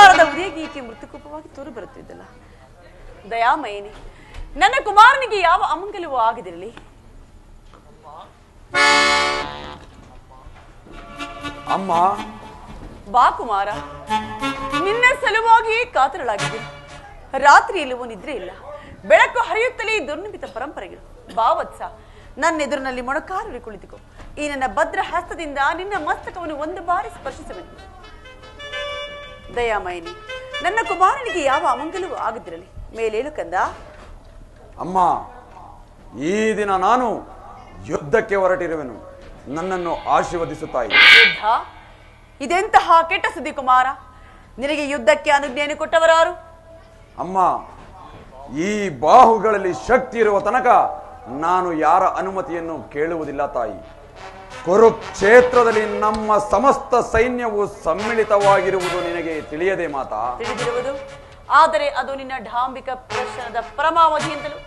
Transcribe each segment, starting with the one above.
ಬಾಳದ ಉರಿಯಗೀಕೆ ಮೃತಕೂಪವಾಗಿ ತೋರಿ ಬರುತ್ತಿದ್ದಲ್ಲ. ದಯಾಮಯನಿ, ನನ್ನ ಕುಮಾರನಿಗೆ ಯಾವ ಅಮಂಗಲವೂ ಆಗದಿರಲಿ. ಅಮ್ಮ, ಬಾ ಕುಮಾರ, ನಿನ್ನ ಸಲುವಾಗಿ ಕಾತರಳಾಗಿದ್ದೀನಿ. ರಾತ್ರಿ ಇಲ್ಲವೂ ನಿದ್ರೆ ಇಲ್ಲ, ಬೆಳಕು ಹರಿಯುತ್ತಲೇ ದುರ್ನಿಮಿತ ಪರಂಪರೆಗಳು. ಬಾ ವತ್ಸ, ನನ್ನ ಎದುರಿನಲ್ಲಿ ಮೊಣಕಾಲಲ್ಲಿ ಕುಳಿತುಕೋ. ಈ ನನ್ನ ಭದ್ರ ಹಸ್ತದಿಂದ ನಿನ್ನ ಮಸ್ತಕವನ್ನು ಒಂದು ಬಾರಿ ಸ್ಪರ್ಶಿಸಬೇಕು. ದಯಾಮಯನಿ, ನನ್ನ ಕುಮಾರನಿಗೆ ಯಾವ ಅಮಂಗಲವೂ ಆಗದಿರಲಿ. ಮೇಲೇಳು ಕಂದ. ಅಮ್ಮ, ಈ ದಿನ ನಾನು ಯುದ್ಧಕ್ಕೆ ಹೊರಟಿರುವೆನು. ನನ್ನನ್ನು ಆಶೀರ್ವದಿಸುತ್ತಾಯಿ. ಯುದ್ಧ? ಇದೆಂತಹ ಕೆಟ್ಟ ಸುದ್ದಿ ಕುಮಾರ. ನಿನಗೆ ಯುದ್ಧಕ್ಕೆ ಅನುಜ್ಞೆಯನ್ನು ಕೊಟ್ಟವರಾರು? ಅಮ್ಮ, ಈ ಬಾಹುಗಳಲ್ಲಿ ಶಕ್ತಿ ಇರುವ ತನಕ ನಾನು ಯಾರ ಅನುಮತಿಯನ್ನು ಕೇಳುವುದಿಲ್ಲ ತಾಯಿ. ಕುರುಕ್ಷೇತ್ರದಲ್ಲಿ ನಮ್ಮ ಸಮಸ್ತ ಸೈನ್ಯವು ಸಮ್ಮಿಳಿತವಾಗಿರುವುದು ನಿನಗೆ ತಿಳಿಯದೆ ಮಾತಾ? ತಿಳಿದಿರುವುದು, ಆದರೆ ಅದು ನಿನ್ನ ಢಾಂಬಿಕ ಪ್ರದರ್ಶನದ ಪರಮಾವಧಿ ಅಂತಲೂ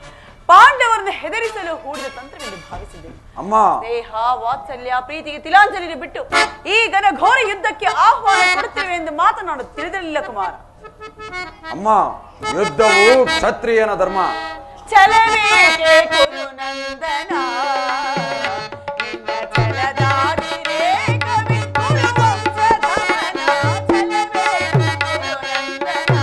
ಪಾಂಡವರನ್ನು ಹೆದರಿಸಲು ಹೂಡಿದ ತಂತ್ರವೆಂದು ಭಾವಿಸಿದ್ದೆನು. ಅಮ್ಮ, ದೇಹ, ವಾತ್ಸಲ್ಯ, ಪ್ರೀತಿಗೆ ತಿಲಾಂಜಲಿ ಬಿಟ್ಟು ಈ ಘನಘೋರ ಯುದ್ಧಕ್ಕೆ ಆಹ್ವಾನ ಕೊಡುತ್ತೇವೆ ಎಂದು ಮಾತನಾಡು ತಿಳಿದಿರಲಿಲ್ಲ ಕುಮಾರ. ಅಮ್ಮ, ಯುದ್ಧವು ಕ್ಷತ್ರಿಯನ ಧರ್ಮ. ಚಲವೇಕೆ ಕುರುನಂದನ, ನಿನ್ನ ಛಲದಾದಿರೇ ಕವಿ ಕುರುವಂಶಧಮನ. ಚಲವೇಕೆ ಕುರುನಂದನ,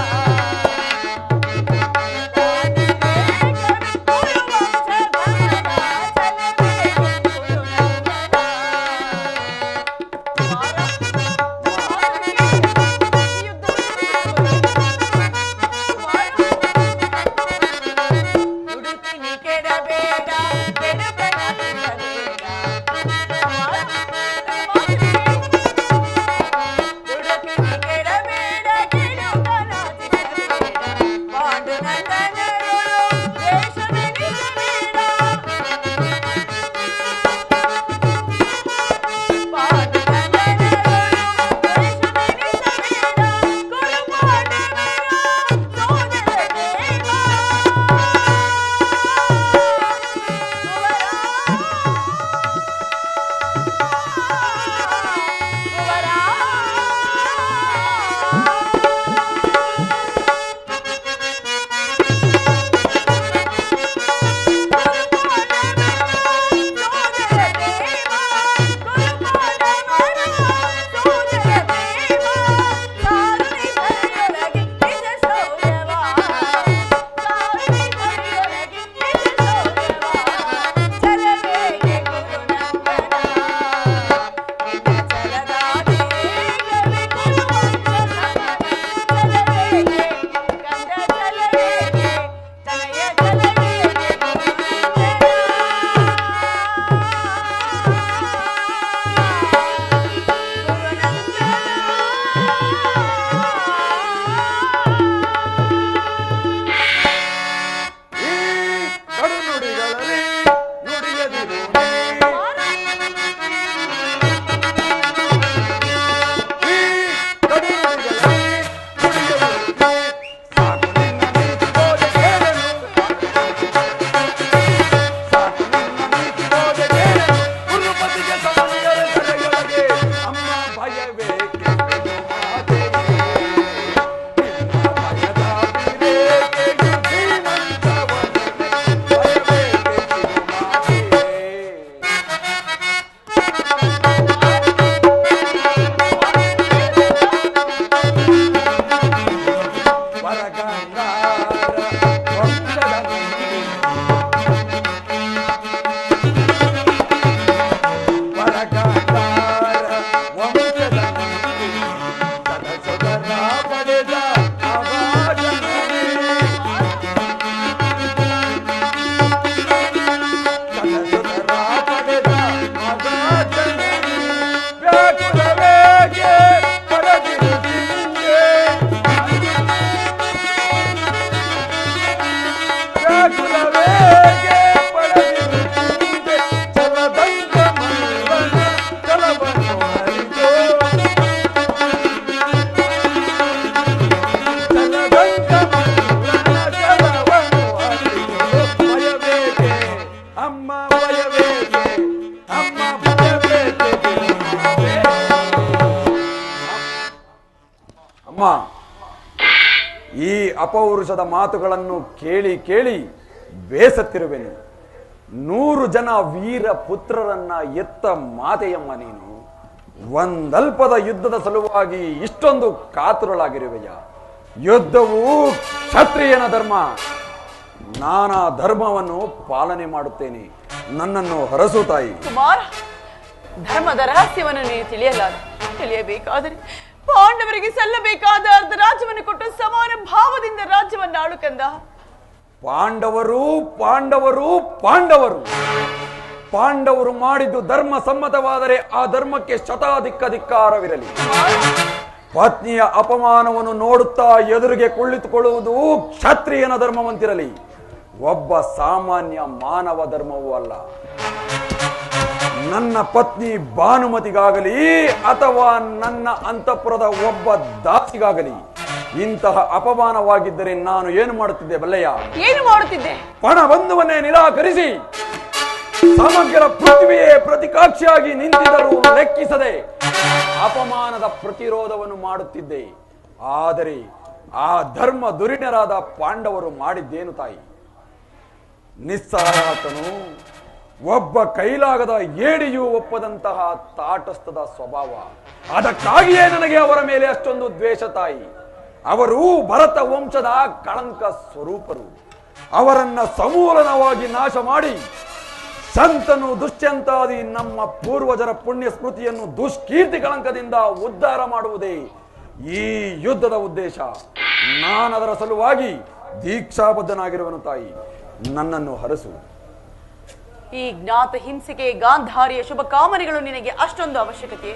ಈ ಅಪೌರುಷದ ಮಾತುಗಳನ್ನು ಕೇಳಿ ಕೇಳಿ ಬೇಸತ್ತಿರುವೆನು. 100 ಜನ ವೀರ ಪುತ್ರರನ್ನ ಎತ್ತ ಮಾತೆಯಮ್ಮ ನೀನು. ಒಂದಲ್ಪದ ಯುದ್ಧದ ಸಲುವಾಗಿ ಇಷ್ಟೊಂದು ಕಾತುರಳಾಗಿರುವೆಯ? ಯುದ್ಧವು ಕ್ಷತ್ರಿಯನ ಧರ್ಮ. ನಾನಾ ಧರ್ಮವನ್ನು ಪಾಲನೆ ಮಾಡುತ್ತೇನೆ. ನನ್ನನ್ನು ಹರಸು ತಾಯಿ. ಕುಮಾರ, ಧರ್ಮದ ರಹಸ್ಯವನ್ನು ನೀನು ತಿಳಿಯಬೇಕಾದರೆ ಪಾಂಡವರಿಗೆ ಸಲ್ಲಬೇಕಾದ ಅರ್ಧ ರಾಜ್ಯವನ್ನು ಕೊಟ್ಟು ಸಮಾನ ಭಾವದಿಂದ ರಾಜ್ಯವನ್ನು ಆಳು ಕಂದ. ಪಾಂಡವರು ಪಾಂಡವರು ಪಾಂಡವರು ಪಾಂಡವರು ಮಾಡಿದ್ದು ಧರ್ಮ ಸಮ್ಮತವಾದರೆ ಆ ಧರ್ಮಕ್ಕೆ ಶತಾಧಿಕ್ಕಾರವಿರಲಿ. ಪತ್ನಿಯ ಅಪಮಾನವನ್ನು ನೋಡುತ್ತಾ ಎದುರಿಗೆ ಕುಳಿತುಕೊಳ್ಳುವುದು ಕ್ಷತ್ರಿಯನ ಧರ್ಮವಂತಿರಲಿ, ಒಬ್ಬ ಸಾಮಾನ್ಯ ಮಾನವ ಧರ್ಮವೂ ಅಲ್ಲ. ನನ್ನ ಪತ್ನಿ ಭಾನುಮತಿಗಾಗಲಿ ಅಥವಾ ನನ್ನ ಅಂತಃಪುರದ ಒಬ್ಬ ದಾಸಿಗಾಗಲಿ ಇಂತಹ ಅಪಮಾನವಾಗಿದ್ದರೆ ನಾನು ಏನು ಮಾಡುತ್ತಿದ್ದೆ ಬಲ್ಲೆಯ? ಏನು ಮಾಡುತ್ತಿದ್ದೆ? ಪಣ ಬಂಧುವನ್ನೇ ನಿರಾಕರಿಸಿ ಸಮಗ್ರ ಪೃಥ್ವಿಯೇ ಪ್ರತಿಕಾಕ್ಷಿಯಾಗಿ ನಿಂತಿದ್ದರೂ ಲೆಕ್ಕಿಸದೆ ಅಪಮಾನದ ಪ್ರತಿರೋಧವನ್ನು ಮಾಡುತ್ತಿದ್ದೆ. ಆದರೆ ಆ ಧರ್ಮ ದುರಿಣರಾದ ಪಾಂಡವರು ಮಾಡಿದ್ದೇನು ತಾಯಿ? ನಿಸ್ಸಹಾಯಕನು, ಒಬ್ಬ ಕೈಲಾಗದ ಏಡಿಯೂ ಒಪ್ಪದಂತಹ ತಾಟಸ್ಥದ ಸ್ವಭಾವ. ಅದಕ್ಕಾಗಿಯೇ ನನಗೆ ಅವರ ಮೇಲೆ ಅಷ್ಟೊಂದು ದ್ವೇಷ ತಾಯಿ. ಅವರು ಭರತ ವಂಶದ ಕಳಂಕ ಸ್ವರೂಪರು. ಅವರನ್ನ ಸಮೂಲನವಾಗಿ ನಾಶ ಮಾಡಿ ಸಂತನು ದುಷ್ಯಂತಾದಿ ನಮ್ಮ ಪೂರ್ವಜರ ಪುಣ್ಯ ಸ್ಮೃತಿಯನ್ನು ದುಷ್ಕೀರ್ತಿ ಕಳಂಕದಿಂದ ಉದ್ಧಾರ ಮಾಡುವುದೇ ಈ ಯುದ್ಧದ ಉದ್ದೇಶ. ನಾನದರ ಸಲುವಾಗಿ ದೀಕ್ಷಾಬದ್ಧನಾಗಿರುವನು ತಾಯಿ. ನನ್ನನ್ನು ಹರಸು. ಈ ಜ್ಞಾತ ಹಿಂಸೆಗೆ ಗಾಂಧಾರಿಯ ಶುಭ ಕಾಮನೆಗಳು ನಿನಗೆ ಅಷ್ಟೊಂದು ಅವಶ್ಯಕತೆ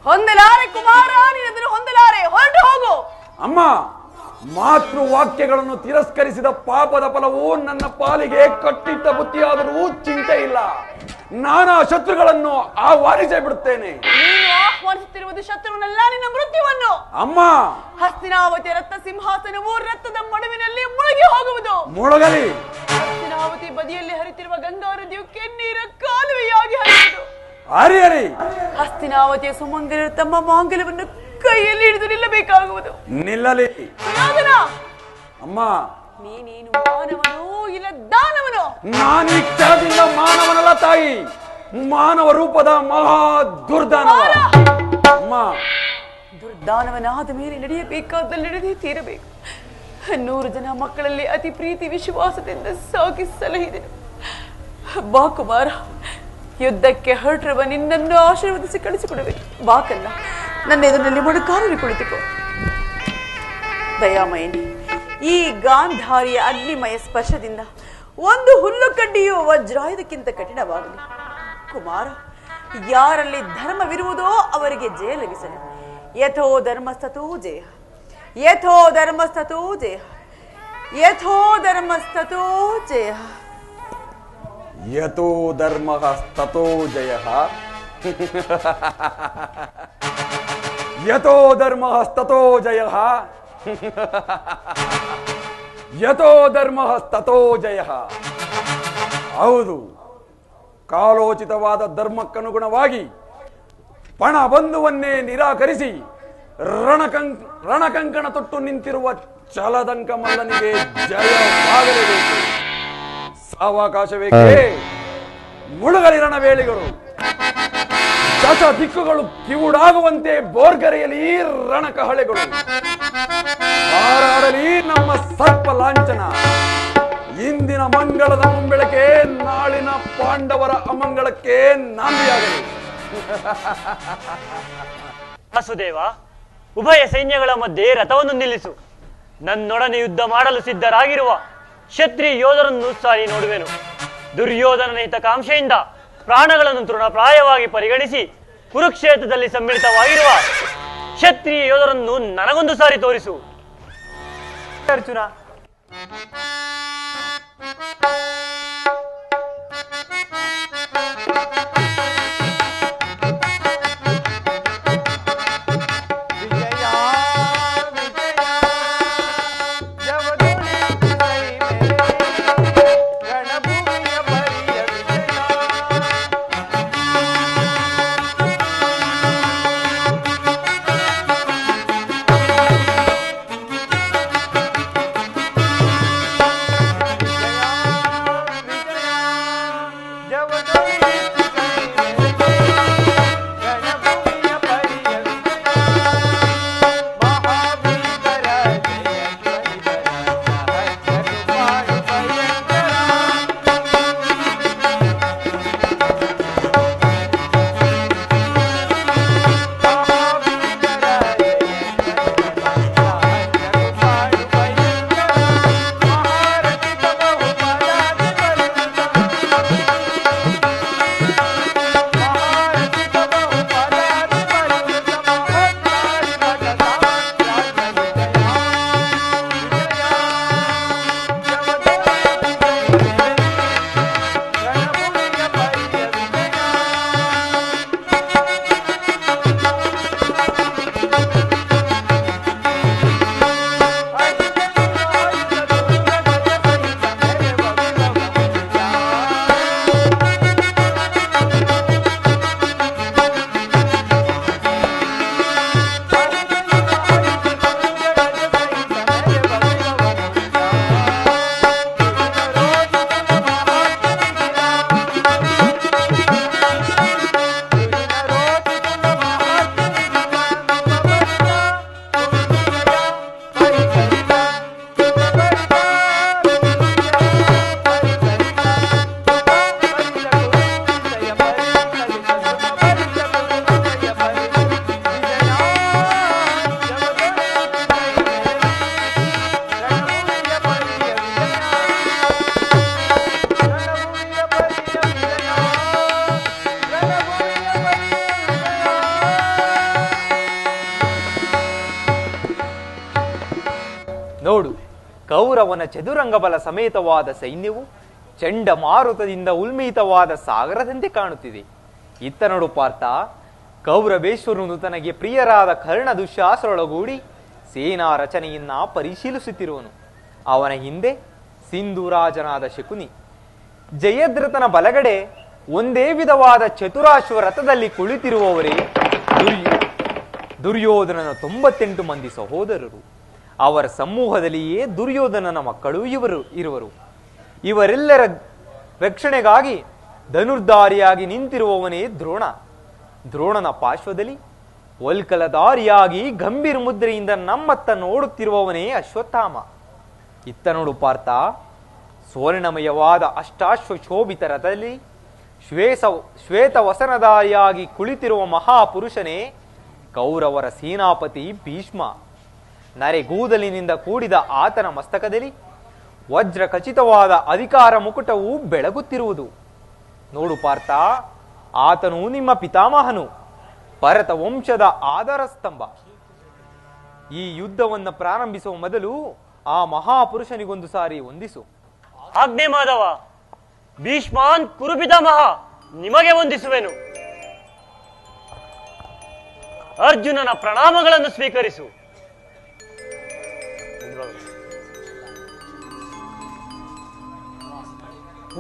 ಹೊಂದಲಾರೆ ಕುಮಾರ, ನೀನದನ್ನು ಹೊಂದಲಾರೆ. ಹೊರಟು ಹೋಗು. ಅಮ್ಮ, ಮಾತೃ ವಾಕ್ಯಗಳನ್ನು ತಿರಸ್ಕರಿಸಿದ ಪಾಪದ ಫಲವು ನನ್ನ ಪಾಲಿಗೆ ಕಟ್ಟಿಟ್ಟ ಬುತ್ತಿಯಾದರೂ ಚಿಂತೆ ಇಲ್ಲ. ನಾನಾ ಶತ್ರುಗಳನ್ನು ಆಹ್ವಾನಿಸೇ ಬಿಡುತ್ತೇನೆ. ನೀನು ಆಹ್ವಾನಿಸುತ್ತಿರುವುದು ಶತ್ರುವನ್ನಲ್ಲ, ನಿನ್ನ ಮೃತ್ಯುವನ್ನು. ಅಮ್ಮ, ಹಸ್ತಿನಾವತಿ ರತ್ನ ಸಿಂಹಾಸನವು ರಕ್ತದ ಮಡುವಿನಲ್ಲಿ ಮುಳುಗಿ ಹೋಗುವುದು. ಮುಳುಗಲಿ. ಹಸ್ತಿನಾವತಿ ಬದಿಯಲ್ಲಿ ಹರಿತಿರುವ ಗಂಗಾ ನದಿಯು ಕೆನ್ನೀರ ಕಾಲುವೆಯಾಗಿ ಹರಿಯುವುದು. ಹರಿ ಹಸ್ತಿನಾವತಿಯ ಸುಮಂಗಲರು ತಮ್ಮ ಮಾಂಗಲ್ಯವನ್ನು ಕೈಯಲ್ಲಿ ಹಿಡಿದು ನಿಲ್ಲಬೇಕಾಗುವುದು. ನಿಲ್ಲಲಿ. ಅಮ್ಮ, ನೀನೇನು ಮಾನವನೋ ಇಲ್ಲ ದಾನವನೋ? ನಾನು ಈ ಕ್ಷಣದಿಂದ ಮಾನವನಲ್ಲ ತಾಯಿ, ಮಾನವ ರೂಪದ ಮಹಾ ದುರ್ದಾನವ. ಅಮ್ಮ, ದುರ್ದಾನವನಾದ ಮೇಲೆ ನಡೆಯಬೇಕಾದಲ್ಲಿ ನಡೆದೇ ತೀರಬೇಕು. 100 ಜನ ಮಕ್ಕಳಲ್ಲಿ ಅತಿ ಪ್ರೀತಿ ವಿಶ್ವಾಸದಿಂದ ಸಾಕಿ ಸಲಹಿದೆನು. ಬಾ ಕುಮಾರ, ಯುದ್ಧಕ್ಕೆ ಹೊರಟಿರುವ ನಿನ್ನನ್ನು ಆಶೀರ್ವದಿಸಿ ಕಳಿಸಿಕೊಡಬೇಕು. ಬಾಕಲ್ಲ, ನನ್ನ ಎದುರಿನಲ್ಲಿ ಮೊಣಕಾಲಲ್ಲಿ ಕುಳಿತುಕೋ. ದಯಾಮಯನಿ, ಈ ಗಾಂಧಾರಿಯ ಅಗ್ನಿಮಯ ಸ್ಪರ್ಶದಿಂದ ಒಂದು ಹುಲ್ಲು ಕಡ್ಡಿಯು ವಜ್ರಾಯುಧಕ್ಕಿಂತ ಕಠಿಣವಾಗಲಿ. ಕುಮಾರ, ಯಾರಲ್ಲಿ ಧರ್ಮವಿರುವುದೋ ಅವರಿಗೆ ಜಯ ಲಭಿಸಲಿ. ಯಥೋ ಧರ್ಮಸ್ಥತೋ ಜಯ, ಯಥೋ ಧರ್ಮಸ್ಥತೋ ಜಯ, ಯಥೋ ಧರ್ಮಸ್ಥತೋ ಜಯ. ಯಥೋ ಧರ್ಮಃ ತಥೋ ಜಯಃ. ಯಥೋ ಧರ್ಮಃ ತಥೋ ಜಯಃ. ಯಥೋ ಧರ್ಮಃ ತಥೋ ಜಯಃ. ಹೌದು, ಕಾಲೋಚಿತವಾದ ಧರ್ಮಕ್ಕನುಗುಣವಾಗಿ ಪಣ ಬಂಧುವನ್ನೇ ನಿರಾಕರಿಸಿ ರಣಕಂಕಣ ತೊಟ್ಟು ನಿಂತಿರುವ ಛಲದಂಕ ಮಲ್ಲನಿಗೆ ಜಯವಾಗಲೇಬೇಕು. ಸಾವಕಾಶ ಬೇಕೇ? ಮುಳುಗಲಿ ರಣವೇಳಿಗಳು. ದಶ ದಿಕ್ಕುಗಳು ಕಿವುಡಾಗುವಂತೆ ಬೋರ್ಗರೆಯಲಿ ರಣಕಹಳೆಗಳು. ಹಾರಾಡಲಿ ನಮ್ಮ ಸರ್ಪ ಲಾಂಛನ. ಇಂದಿನ ಮಂಗಳದ ಮುಂಬೆಳಕೆ ನಾಳಿನ ಪಾಂಡವರ ಅಮಂಗಳಕ್ಕೆ ನಾಂದಿಯಾಗಲಿ. ವಾಸುದೇವ, ಉಭಯ ಸೈನ್ಯಗಳ ಮಧ್ಯೆ ರಥವನ್ನು ನಿಲ್ಲಿಸು. ನನ್ನೊಡನೆ ಯುದ್ಧ ಮಾಡಲು ಸಿದ್ಧರಾಗಿರುವ ಕ್ಷತ್ರಿಯ ಯೋಧರನ್ನು ಸಾರಿ ನೋಡುವೆನು. ದುರ್ಯೋಧನನ ಹಿತಕಾಂಕ್ಷೆಯಿಂದ ಪ್ರಾಣಗಳನ್ನು ತೃಣಪ್ರಾಯವಾಗಿ ಪರಿಗಣಿಸಿ ಕುರುಕ್ಷೇತ್ರದಲ್ಲಿ ಸಮ್ಮಿಳಿತವಾಗಿರುವ ಕ್ಷತ್ರಿಯ ಯೋಧರನ್ನು ನನಗೊಂದು ಸಾರಿ ತೋರಿಸು. ಅರ್ಜುನ, ನೋಡು, ಕೌರವನ ಚದುರಂಗಬಲ ಸಮೇತವಾದ ಸೈನ್ಯವು ಚಂಡಮಾರುತದಿಂದ ಉಲ್ಮೀತವಾದ ಸಾಗರದಂತೆ ಕಾಣುತ್ತಿದೆ. ಇತ್ತ ನೋಡು ಪಾರ್ಥ, ಕೌರವೇಶ್ವರನು ತನಗೆ ಪ್ರಿಯರಾದ ಕರ್ಣ ದುಶ್ಯಾಸರೊಳಗೂಡಿ ಸೇನಾ ರಚನೆಯನ್ನ ಪರಿಶೀಲಿಸುತ್ತಿರುವನು. ಅವನ ಹಿಂದೆ ಸಿಂಧುರಾಜನಾದ ಶಕುನಿ, ಜಯದ್ರಥನ ಬಲಗಡೆ ಒಂದೇ ವಿಧವಾದ ಚತುರಾಶ್ವ ರಥದಲ್ಲಿ ಕುಳಿತಿರುವವರೇ ದುರ್ಯೋಧನನ 98 ಮಂದಿ ಸಹೋದರರು. ಅವರ ಸಮೂಹದಲ್ಲಿಯೇ ದುರ್ಯೋಧನನ ಮಕ್ಕಳು ಇರುವರು. ಇವರೆಲ್ಲರ ರಕ್ಷಣೆಗಾಗಿ ಧನುರ್ಧಾರಿಯಾಗಿ ನಿಂತಿರುವವನೇ ದ್ರೋಣ. ದ್ರೋಣನ ಪಾರ್ಶ್ವದಲ್ಲಿ ವಲ್ಕಲಧಾರಿಯಾಗಿ ಗಂಭೀರ ಮುದ್ರೆಯಿಂದ ನಮ್ಮತ್ತ ನೋಡುತ್ತಿರುವವನೇ ಅಶ್ವತ್ಥಾಮ. ಇತ್ತ ನೋಡು ಪಾರ್ಥ, ಸ್ವರ್ಣಮಯವಾದ ಅಷ್ಟಾಶ್ವ ಶೋಭಿತ ರಥದಲ್ಲಿ ಶ್ವೇತ ವಸನಧಾರಿಯಾಗಿ ಕುಳಿತಿರುವ ಮಹಾಪುರುಷನೇ ಕೌರವರ ಸೇನಾಪತಿ ಭೀಷ್ಮ. ನರೆಗೂದಲಿನಿಂದ ಕೂಡಿದ ಆತನ ಮಸ್ತಕದಲ್ಲಿ ವಜ್ರ ಖಚಿತವಾದ ಅಧಿಕಾರ ಮುಕುಟವು ಬೆಳಗುತ್ತಿರುವುದು. ನೋಡು ಪಾರ್ಥ, ಆತನು ನಿಮ್ಮ ಪಿತಾಮಹನು, ಭರತ ವಂಶದ ಆಧಾರ ಸ್ತಂಭ. ಈ ಯುದ್ಧವನ್ನು ಪ್ರಾರಂಭಿಸುವ ಮೊದಲು ಆ ಮಹಾಪುರುಷನಿಗೊಂದು ಸಾರಿ ವಂದಿಸು. ಆಜ್ಞೆ ಮಾಧವ. ಭೀಷ್ಮಾನ್ ಕುರುಪಿತಾಮಹ, ನಿಮಗೆ ವಂದಿಸುವೆನು. ಅರ್ಜುನನ ಪ್ರಣಾಮಗಳನ್ನು ಸ್ವೀಕರಿಸು.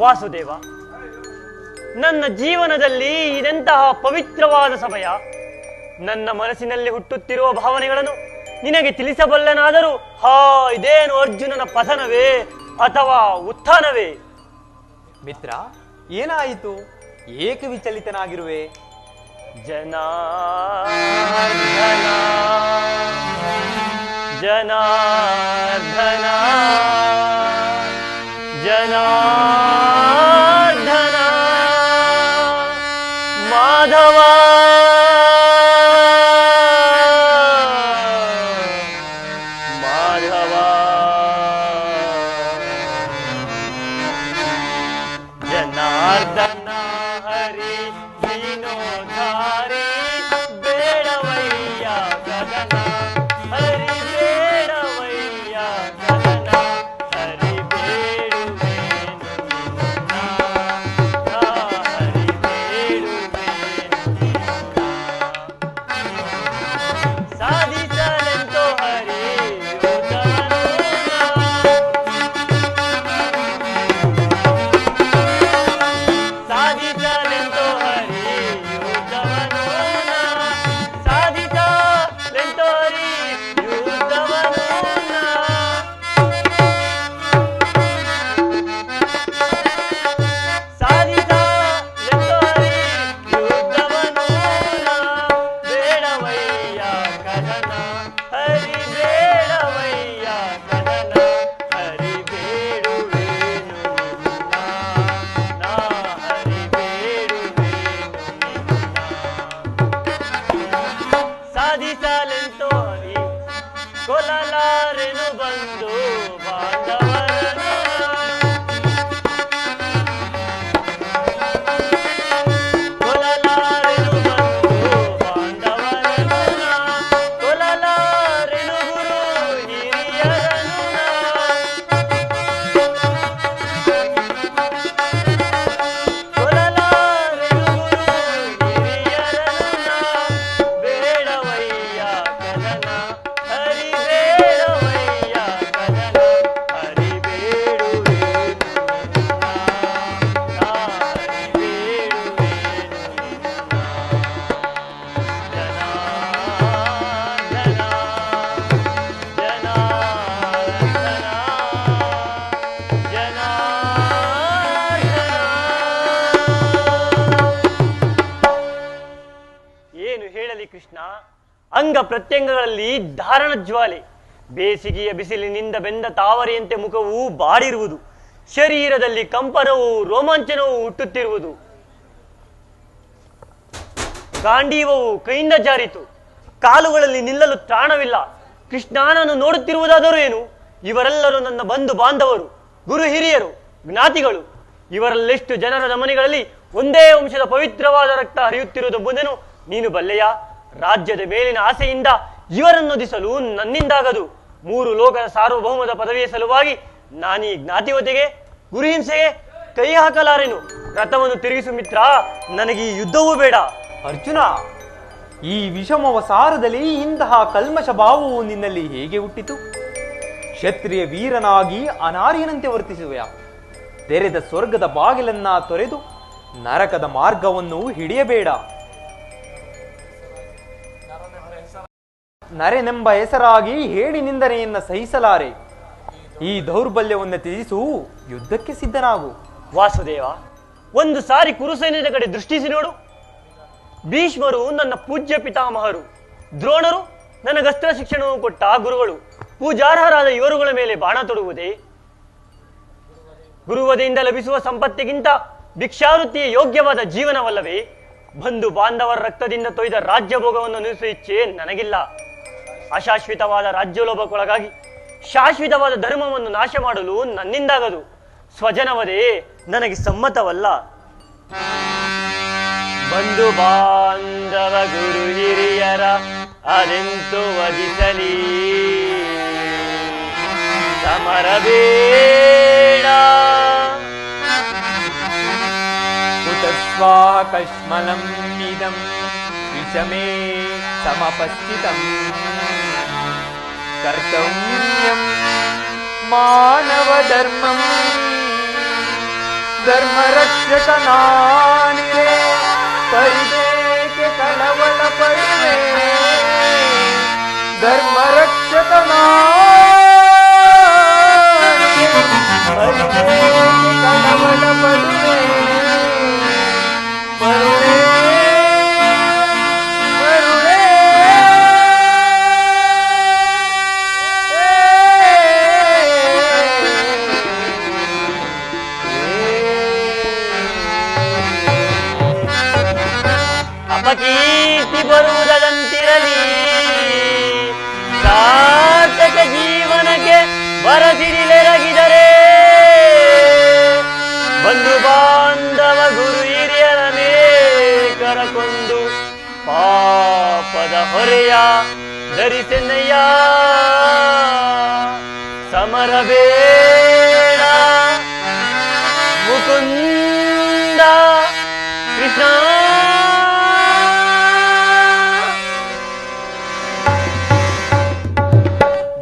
ವಾಸುದೇವ, ನನ್ನ ಜೀವನದಲ್ಲಿ ಇದೆಂತಹ ಪವಿತ್ರವಾದ ಸಮಯ. ನನ್ನ ಮನಸ್ಸಿನಲ್ಲಿ ಹುಟ್ಟುತ್ತಿರುವ ಭಾವನೆಗಳನ್ನು ನಿನಗೆ ತಿಳಿಸಬಲ್ಲೆನಾದರೂ ಇದೇನು ಅರ್ಜುನನ ಪತನವೇ ಅಥವಾ ಉತ್ಥಾನವೇ? ಮಿತ್ರ, ಏನಾಯಿತು? ಏಕೆ ವಿಚಲಿತನಾಗಿರುವೆ? ಜನಾರ್ದನ ಜನಾರ್ದನ ಜನಾರ್ದನ ಮಾಧವ ಮಾಧವ ಜನಾರ್ದನ ಹರಿ ವಿನೋಧಾರಿ ಬೇಡವಯ್ಯ ಗಗನ ಹರಿ ಬೇಡವಯ್ಯ ಗಗನ ಹರಿ ಬೇಡುವೇನು ನಿನ್ನ ಹರಿ ಬೇಡುವೇನು ನಿನ್ನ ಸಾಧಿಸಲೆಂತೋ ಹರಿ ಸಾಧಿಸಲೆಂತೋ ಹರಿ ಯುದ್ಧವನು ಸಾಧಿಸಲೆಂತೋ ಹರಿ ಯುದ್ಧವನು ಸಾಧಿಸಲೆಂತೋ ಹರಿ ಯುದ್ಧವನು ಬೇಡವಯ್ಯ ಕದನ ಹರಿ ಬೇಡವಯ್ಯ ಕದನ ಹರಿ ಬೇಡುವೇನು ನಿನ್ನ ನಾ ಹರಿ ಬೇಡುವೇನು ನಿನ್ನ ಸಾಧಿಸಲೆಂತೋ ಹರಿ ಕೊಲ್ಲಲಾರೆನು ಬಂದು ಬಾಂಧವರನು ಕೊಲ್ಲಲಾರೆನು ಬಂದು ಬಾಂಧವರನು ಕೊಲ್ಲಲಾರೆನು ಗುರು ಹಿರಿಯರನು ಕೊಲ್ಲಲಾರೆನು ಗುರು ಹಿರಿಯರನು ಬೇಡವಯ್ಯ ಕದನ ಹರಿ ಬೇಡವಯ್ಯ ಕದನ ಹರಿ ಬೇಡುವೇನು ನಿನ್ನ ನಾ ಹರಿ ಬೇಡುವೇನು ನಿನ್ನ ಜನಾರ್ದನ ಜನಾರ್ದನ ಜನಾರ್ದನ ಏನು ಹೇಳಲಿ ಕೃಷ್ಣ? ಅಂಗ ಪ್ರತ್ಯಂಗಗಳಲ್ಲಿ ಧಾರಣ ಜ್ವಾಲೆ, ಬೇಸಿಗೆಯ ಬಿಸಿಲಿನಿಂದ ಬೆಂದ ತಾವರೆಯಂತೆ ಮುಖವು ಬಾಡಿರುವುದು, ಶರೀರದಲ್ಲಿ ಕಂಪನವು ರೋಮಾಂಚನವು ಹುಟ್ಟುತ್ತಿರುವುದು, ಗಾಂಡೀವವು ಕೈಯಿಂದ ಜಾರಿತು, ಕಾಲುಗಳಲ್ಲಿ ನಿಲ್ಲಲು ತ್ರಾಣವಿಲ್ಲ. ಕೃಷ್ಣ, ನಾನು ನೋಡುತ್ತಿರುವುದಾದರೂ ಏನು? ಇವರೆಲ್ಲರೂ ನನ್ನ ಬಂಧು ಬಾಂಧವರು, ಗುರು ಹಿರಿಯರು, ಜ್ಞಾತಿಗಳು. ಇವರಲ್ಲೆಷ್ಟು ಜನರ ಮನೆಗಳಲ್ಲಿ ಒಂದೇ ವಂಶದ ಪವಿತ್ರವಾದ ರಕ್ತ ಹರಿಯುತ್ತಿರುವುದೆಂಬುದನ್ನು ನೀನು ಬಲ್ಲೆಯಾ? ರಾಜ್ಯದ ಮೇಲಿನ ಆಸೆಯಿಂದ ಇವರನ್ನೊದಿಸಲು ನನ್ನಿಂದಾಗದು. 3 ಲೋಕದ ಸಾರ್ವಭೌಮದ ಪದವಿಯ ಸಲುವಾಗಿ ನಾನೀ ಜ್ಞಾತಿವತೆಗೆ ಗುರುಹಿಂಸೆಗೆ ಕೈ ಹಾಕಲಾರೆನು. ರಥವನ್ನು ತಿರುಗಿಸು ಮಿತ್ರ, ನನಗೆ ಈ ಯುದ್ಧವೂ ಬೇಡ. ಅರ್ಜುನ, ಈ ವಿಷಮವ ಸಾರದಲ್ಲಿ ಇಂತಹ ಕಲ್ಮಶ ಭಾವವು ನಿನ್ನಲ್ಲಿ ಹೇಗೆ ಹುಟ್ಟಿತು? ಕ್ಷತ್ರಿಯ ವೀರನಾಗಿ ಅನಾರ್ಯನಂತೆ ವರ್ತಿಸುವೆಯಾ? ತೆರೆದ ಸ್ವರ್ಗದ ಬಾಗಿಲನ್ನ ತೊರೆದು ನರಕದ ಮಾರ್ಗವನ್ನು ಹಿಡಿಯಬೇಡ. ನರೆನೆಂಬ ಹೆಸರಾಗಿ ಹೇಳಿ ನಿಂದನೆಯನ್ನ ಸಹಿಸಲಾರೆ. ಈ ದೌರ್ಬಲ್ಯವನ್ನು ತ್ಯಜಿಸು, ಯುದ್ಧಕ್ಕೆ ಸಿದ್ಧನಾಗು. ವಾಸುದೇವ, ಒಂದು ಸಾರಿ ಕುರುಸೈನ್ಯದ ಕಡೆ ದೃಷ್ಟಿಸಿ ನೋಡು. ಭೀಷ್ಮರು ನನ್ನ ಪೂಜ್ಯ ಪಿತಾಮಹರು, ದ್ರೋಣರು ನನಗಸ್ತ್ರ ಶಿಕ್ಷಣವನ್ನು ಕೊಟ್ಟ ಗುರುಗಳು. ಪೂಜಾರ್ಹರಾದ ಇವರುಗಳ ಮೇಲೆ ಬಾಣ ತೊಡುವುದೇ? ಗುರುವದೆಯಿಂದ ಲಭಿಸುವ ಸಂಪತ್ತಿಗಿಂತ ಭಿಕ್ಷಾವೃತ್ತಿಯ ಯೋಗ್ಯವಾದ ಜೀವನವಲ್ಲವೇ? ಬಂಧು ಬಾಂಧವರ ರಕ್ತದಿಂದ ತೊಯ್ದ ರಾಜ್ಯ ಭೋಗವನ್ನು ಅನುಭವಿಸುವ ಇಚ್ಛೆ ನನಗಿಲ್ಲ. ಅಶಾಶ್ವತವಾದ ರಾಜ್ಯೋಲೋಭಕ್ಕೊಳಗಾಗಿ ಶಾಶ್ವತವಾದ ಧರ್ಮವನ್ನು ನಾಶ ಮಾಡಲು ನನ್ನಿಂದಾಗದು. ಸ್ವಜನವದೇ ನನಗೆ ಸಮ್ಮತವಲ್ಲ. ಬಂಧು ಬಾಂಧವ ಗುರು ಹಿರಿಯರ ಅದೆಂತು ವಧಿಸಲಿ, ಸಮರ ಬೇಡ. ಕುತಸ್ವಾಹ ಕಶ್ಮಲಂ ಇದಂ ವಿಷಮೇ ಸಮಪಸ್ಥಿತಂ ಕರ್ತವ್ಯಂ ಮಾನವ ಧರ್ಮಂ ಧರ್ಮರಕ್ಷಕ ನಾನಿರೇ ಪರಿದೇಕೆ ಕಳವಳ ಪಡುವೆ ಧರ್ಮರಕ್ಷಕ ನಾನಿರೇ ಪರಿದೇಕೆ ಕಳವಳ ಪಡುವೆ ಪರುಳೇ ಪರುಳೇ ಅಪಕೀರ್ತಿ ಬರುವುದಂತಿರಲಿ, ಸಾರ್ಥಕ ಜೀವನಕ್ಕೆ ಬರಸಿರಿಲೆರಗಿದರೆ ಬಂಧು ಬಾಂಧವ ಗುರು ಹಿರಿಯರನೇ ಕರಕೊಂದು ಪಾಪದ ಹೊರೆಯ ಧರಿಸೆನ್ನಯ್ಯ. ಸಮರ ಬೇಡ ಮುಕುಂದ ಕೃಷ್ಣ.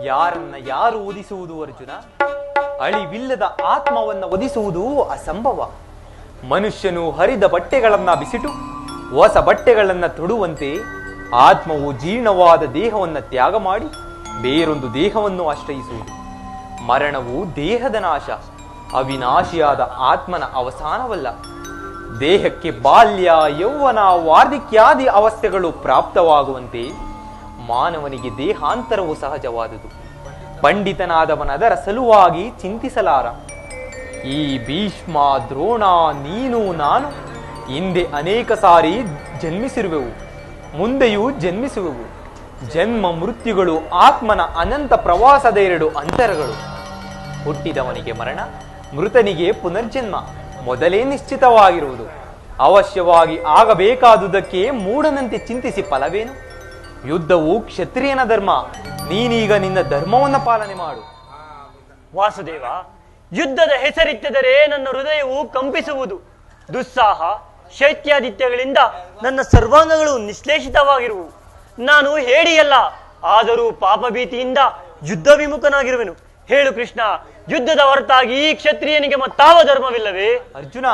ಯಾರನ್ನ ಯಾರು ಒದಿಸುವುದು ಅರ್ಜುನ? ಅಳಿವಿಲ್ಲದ ಆತ್ಮವನ್ನ ಒದಿಸುವುದು ಅಸಂಭವ. ಮನುಷ್ಯನು ಹರಿದ ಬಟ್ಟೆಗಳನ್ನ ಬಿಸಿಟು ಹೊಸ ಬಟ್ಟೆಗಳನ್ನ ತೊಡುವಂತೆ ಆತ್ಮವು ಜೀರ್ಣವಾದ ದೇಹವನ್ನ ತ್ಯಾಗ ಮಾಡಿ ಬೇರೊಂದು ದೇಹವನ್ನು ಆಶ್ರಯಿಸುವುದು. ಮರಣವು ದೇಹದ ನಾಶ, ಅವಿನಾಶಿಯಾದ ಆತ್ಮನ ಅವಸಾನವಲ್ಲ. ದೇಹಕ್ಕೆ ಬಾಲ್ಯ, ಯೌವನ, ವಾರ್ಧಕ್ಯಾದಿ ಅವಸ್ಥೆಗಳು ಪ್ರಾಪ್ತವಾಗುವಂತೆ ಮಾನವನಿಗೆ ದೇಹಾಂತರವು ಸಹಜವಾದುದು. ಪಂಡಿತನಾದವನದರ ಸಲುವಾಗಿ ಚಿಂತಿಸಲಾರ. ಈ ಭೀಷ್ಮ, ದ್ರೋಣ, ನೀನು, ನಾನು ಹಿಂದೆ ಅನೇಕ ಸಾರಿ ಜನ್ಮಿಸಿರುವೆವು, ಮುಂದೆಯೂ ಜನ್ಮಿಸುವೆವು. ಜನ್ಮ ಮೃತ್ಯುಗಳು ಆತ್ಮನ ಅನಂತ ಪ್ರವಾಸದ 2 ಅಂತರಗಳು. ಹುಟ್ಟಿದವನಿಗೆ ಮರಣ, ಮೃತನಿಗೆ ಪುನರ್ಜನ್ಮ ಮೊದಲೇ ನಿಶ್ಚಿತವಾಗಿರುವುದು. ಅವಶ್ಯವಾಗಿ ಆಗಬೇಕಾದುದಕ್ಕೆ ಮೂಢನಂತೆ ಚಿಂತಿಸಿ ಫಲವೇನು? ಯುದ್ಧವು ಕ್ಷತ್ರಿಯನ ಧರ್ಮ. ನೀನೀಗ ನಿನ್ನ ಧರ್ಮವನ್ನ ಪಾಲನೆ ಮಾಡು. ವಾಸುದೇವ, ಯುದ್ಧದ ಹೆಸರಿತ್ತಿದರೆ ನನ್ನ ಹೃದಯವು ಕಂಪಿಸುವುದು. ದುಸ್ಸಾಹ ಶೈತ್ಯಾದಿತ್ಯಗಳಿಂದ ನನ್ನ ಸರ್ವಾಂಗಗಳು ನಿಶ್ಲೇಷಿತವಾಗಿರುವು. ನಾನು ಹೇಡಿಯಲ್ಲ, ಆದರೂ ಪಾಪಭೀತಿಯಿಂದ ಯುದ್ಧ ವಿಮುಖನಾಗಿರುವೆನು. ಹೇಳು ಕೃಷ್ಣ, ಯುದ್ಧದ ಹೊರತಾಗಿ ಈ ಕ್ಷತ್ರಿಯನಿಗೆ ಮತ್ತಾವ ಧರ್ಮವಿಲ್ಲವೇ? ಅರ್ಜುನ,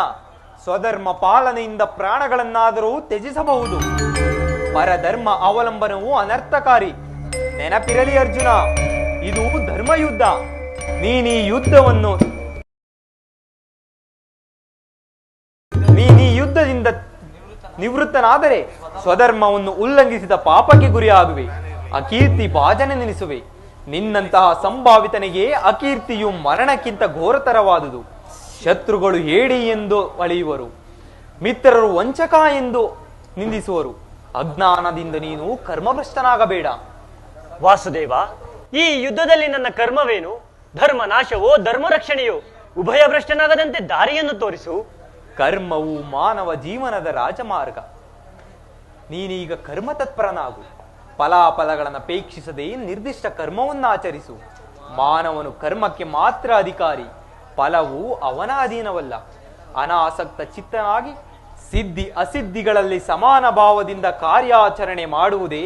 ಸ್ವಧರ್ಮ ಪಾಲನೆಯಿಂದ ಪ್ರಾಣಗಳನ್ನಾದರೂ ತ್ಯಜಿಸಬಹುದು. ಪರಧರ್ಮ ಅವಲಂಬನವು ಅನರ್ಥಕಾರಿ. ನೆನಪಿರಲಿ ಅರ್ಜುನ, ಇದು ಧರ್ಮಯುದ್ಧ. ನೀನೀ ಯುದ್ಧದಿಂದ ನಿವೃತ್ತನಾದರೆ ಸ್ವಧರ್ಮವನ್ನು ಉಲ್ಲಂಘಿಸಿದ ಪಾಪಕ್ಕೆ ಗುರಿಯಾಗುವೆ, ಅಕೀರ್ತಿ ಭಾಜನೆ ನೆನೆಸುವೆ. ನಿನ್ನಂತಹ ಸಂಭಾವಿತನಿಗೆ ಅಕೀರ್ತಿಯು ಮರಣಕ್ಕಿಂತ ಘೋರತರವಾದುದು. ಶತ್ರುಗಳು ಹೇಡಿ ಎಂದು ಅಳೆಯುವರು, ಮಿತ್ರರು ವಂಚಕ ಎಂದು ನಿಂದಿಸುವರು. ಅಜ್ಞಾನದಿಂದ ನೀನು ಕರ್ಮಭ್ರಷ್ಟನಾಗಬೇಡ. ವಾಸುದೇವ, ಈ ಯುದ್ಧದಲ್ಲಿ ನನ್ನ ಕರ್ಮವೇನು? ಧರ್ಮ ನಾಶವೋ ಧರ್ಮ ರಕ್ಷಣೆಯೋ? ಉಭಯ ಭ್ರಷ್ಟನಾಗದಂತೆ ದಾರಿಯನ್ನು ತೋರಿಸು. ಕರ್ಮವು ಮಾನವ ಜೀವನದ ರಾಜಮಾರ್ಗ. ನೀನೀಗ ಕರ್ಮ ತತ್ಪರನಾಗು. ಫಲಾಫಲಗಳನ್ನು ಅಪೇಕ್ಷಿಸದೆ ನಿರ್ದಿಷ್ಟ ಕರ್ಮವನ್ನು ಆಚರಿಸು. ಮಾನವನು ಕರ್ಮಕ್ಕೆ ಮಾತ್ರ ಅಧಿಕಾರಿ, ಫಲವು ಅವನ ಅಧೀನವಲ್ಲ. ಅನಾಸಕ್ತ ಚಿತ್ತನಾಗಿ ಸಿದ್ಧಿ ಅಸಿದ್ಧಿಗಳಲ್ಲಿ ಸಮಾನ ಭಾವದಿಂದ ಕಾರ್ಯಾಚರಣೆ ಮಾಡುವುದೇ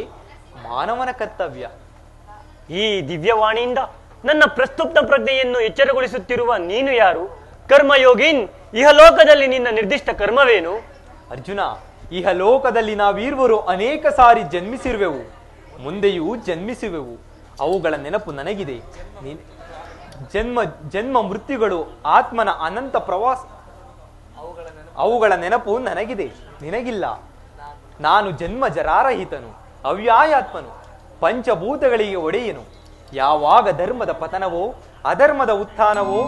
ಮಾನವನ ಕರ್ತವ್ಯ. ಈ ದಿವ್ಯವಾಣಿಯಿಂದ ನನ್ನ ಪ್ರಸ್ತುತ ಪ್ರಜ್ಞೆಯನ್ನು ಎಚ್ಚರಗೊಳಿಸುತ್ತಿರುವ ನೀನು ಯಾರು? ಕರ್ಮಯೋಗಿನ್, ಇಹಲೋಕದಲ್ಲಿ ನಿನ್ನ ನಿರ್ದಿಷ್ಟ ಕರ್ಮವೇನು? ಅರ್ಜುನ, ಇಹಲೋಕದಲ್ಲಿ ನಾವೀರ್ವರು ಅನೇಕ ಸಾರಿ ಜನ್ಮಿಸಿರುವೆವು, ಮುಂದೆಯೂ ಜನ್ಮಿಸುವೆವು. ಅವುಗಳ ನೆನಪು ನನಗಿದೆ. ಜನ್ಮ ಮೃತ್ಯುಗಳು ಆತ್ಮನ ಅನಂತ ಪ್ರವಾಸ, ಅವುಗಳ ನೆನಪು ನನಗಿದೆ, ನಿನಗಿಲ್ಲ. ನಾನು ಜನ್ಮ ಜರಾರಹಿತನು, ಅವ್ಯಾಯಾತ್ಮನು, ಪಂಚಭೂತಗಳಿಗೆ ಒಡೆಯನು. ಯಾವಾಗ ಧರ್ಮದ ಪತನವೋ ಅಧರ್ಮದ ಉತ್ಥಾನವೋ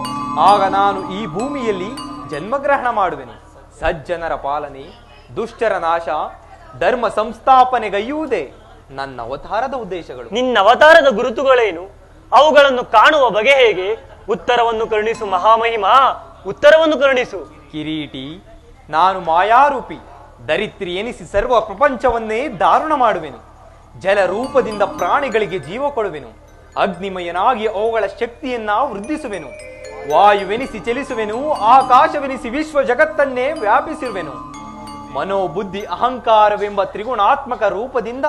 ಆಗ ನಾನು ಈ ಭೂಮಿಯಲ್ಲಿ ಜನ್ಮಗ್ರಹಣ ಮಾಡುವೆನು. ಸಜ್ಜನರ ಪಾಲನೆ, ದುಷ್ಟರ ನಾಶ, ಧರ್ಮ ಸಂಸ್ಥಾಪನೆಗೈಯುವುದೇ ನನ್ನ ಅವತಾರದ ಉದ್ದೇಶಗಳು. ನಿನ್ನ ಅವತಾರದ ಗುರುತುಗಳೇನು? ಅವುಗಳನ್ನು ಕಾಣುವ ಬಗೆ ಹೇಗೆ? ಉತ್ತರವನ್ನು ಕರುಣಿಸು ಮಹಾಮಹಿಮಾ, ಉತ್ತರವನ್ನು ಕರುಣಿಸು. ಕಿರೀಟಿ, ನಾನು ಮಾಯಾರೂಪಿ, ದರಿತ್ರಿ ಎನಿಸಿ ಸರ್ವ ಪ್ರಪಂಚವನ್ನೇ ದಾರುಣ ಮಾಡುವೆನು. ಜಲ ರೂಪದಿಂದ ಪ್ರಾಣಿಗಳಿಗೆ ಜೀವ ಕೊಡುವೆನು. ಅಗ್ನಿಮಯನಾಗಿ ಅವುಗಳ ಶಕ್ತಿಯನ್ನ ವೃದ್ಧಿಸುವೆನು. ವಾಯುವೆನಿಸಿ ಚಲಿಸುವೆನು. ಆಕಾಶವೆನಿಸಿ ವಿಶ್ವ ಜಗತ್ತನ್ನೇ ವ್ಯಾಪಿಸಿರುವೆನು. ಮನೋಬುದ್ಧಿ ಅಹಂಕಾರವೆಂಬ ತ್ರಿಗುಣಾತ್ಮಕ ರೂಪದಿಂದ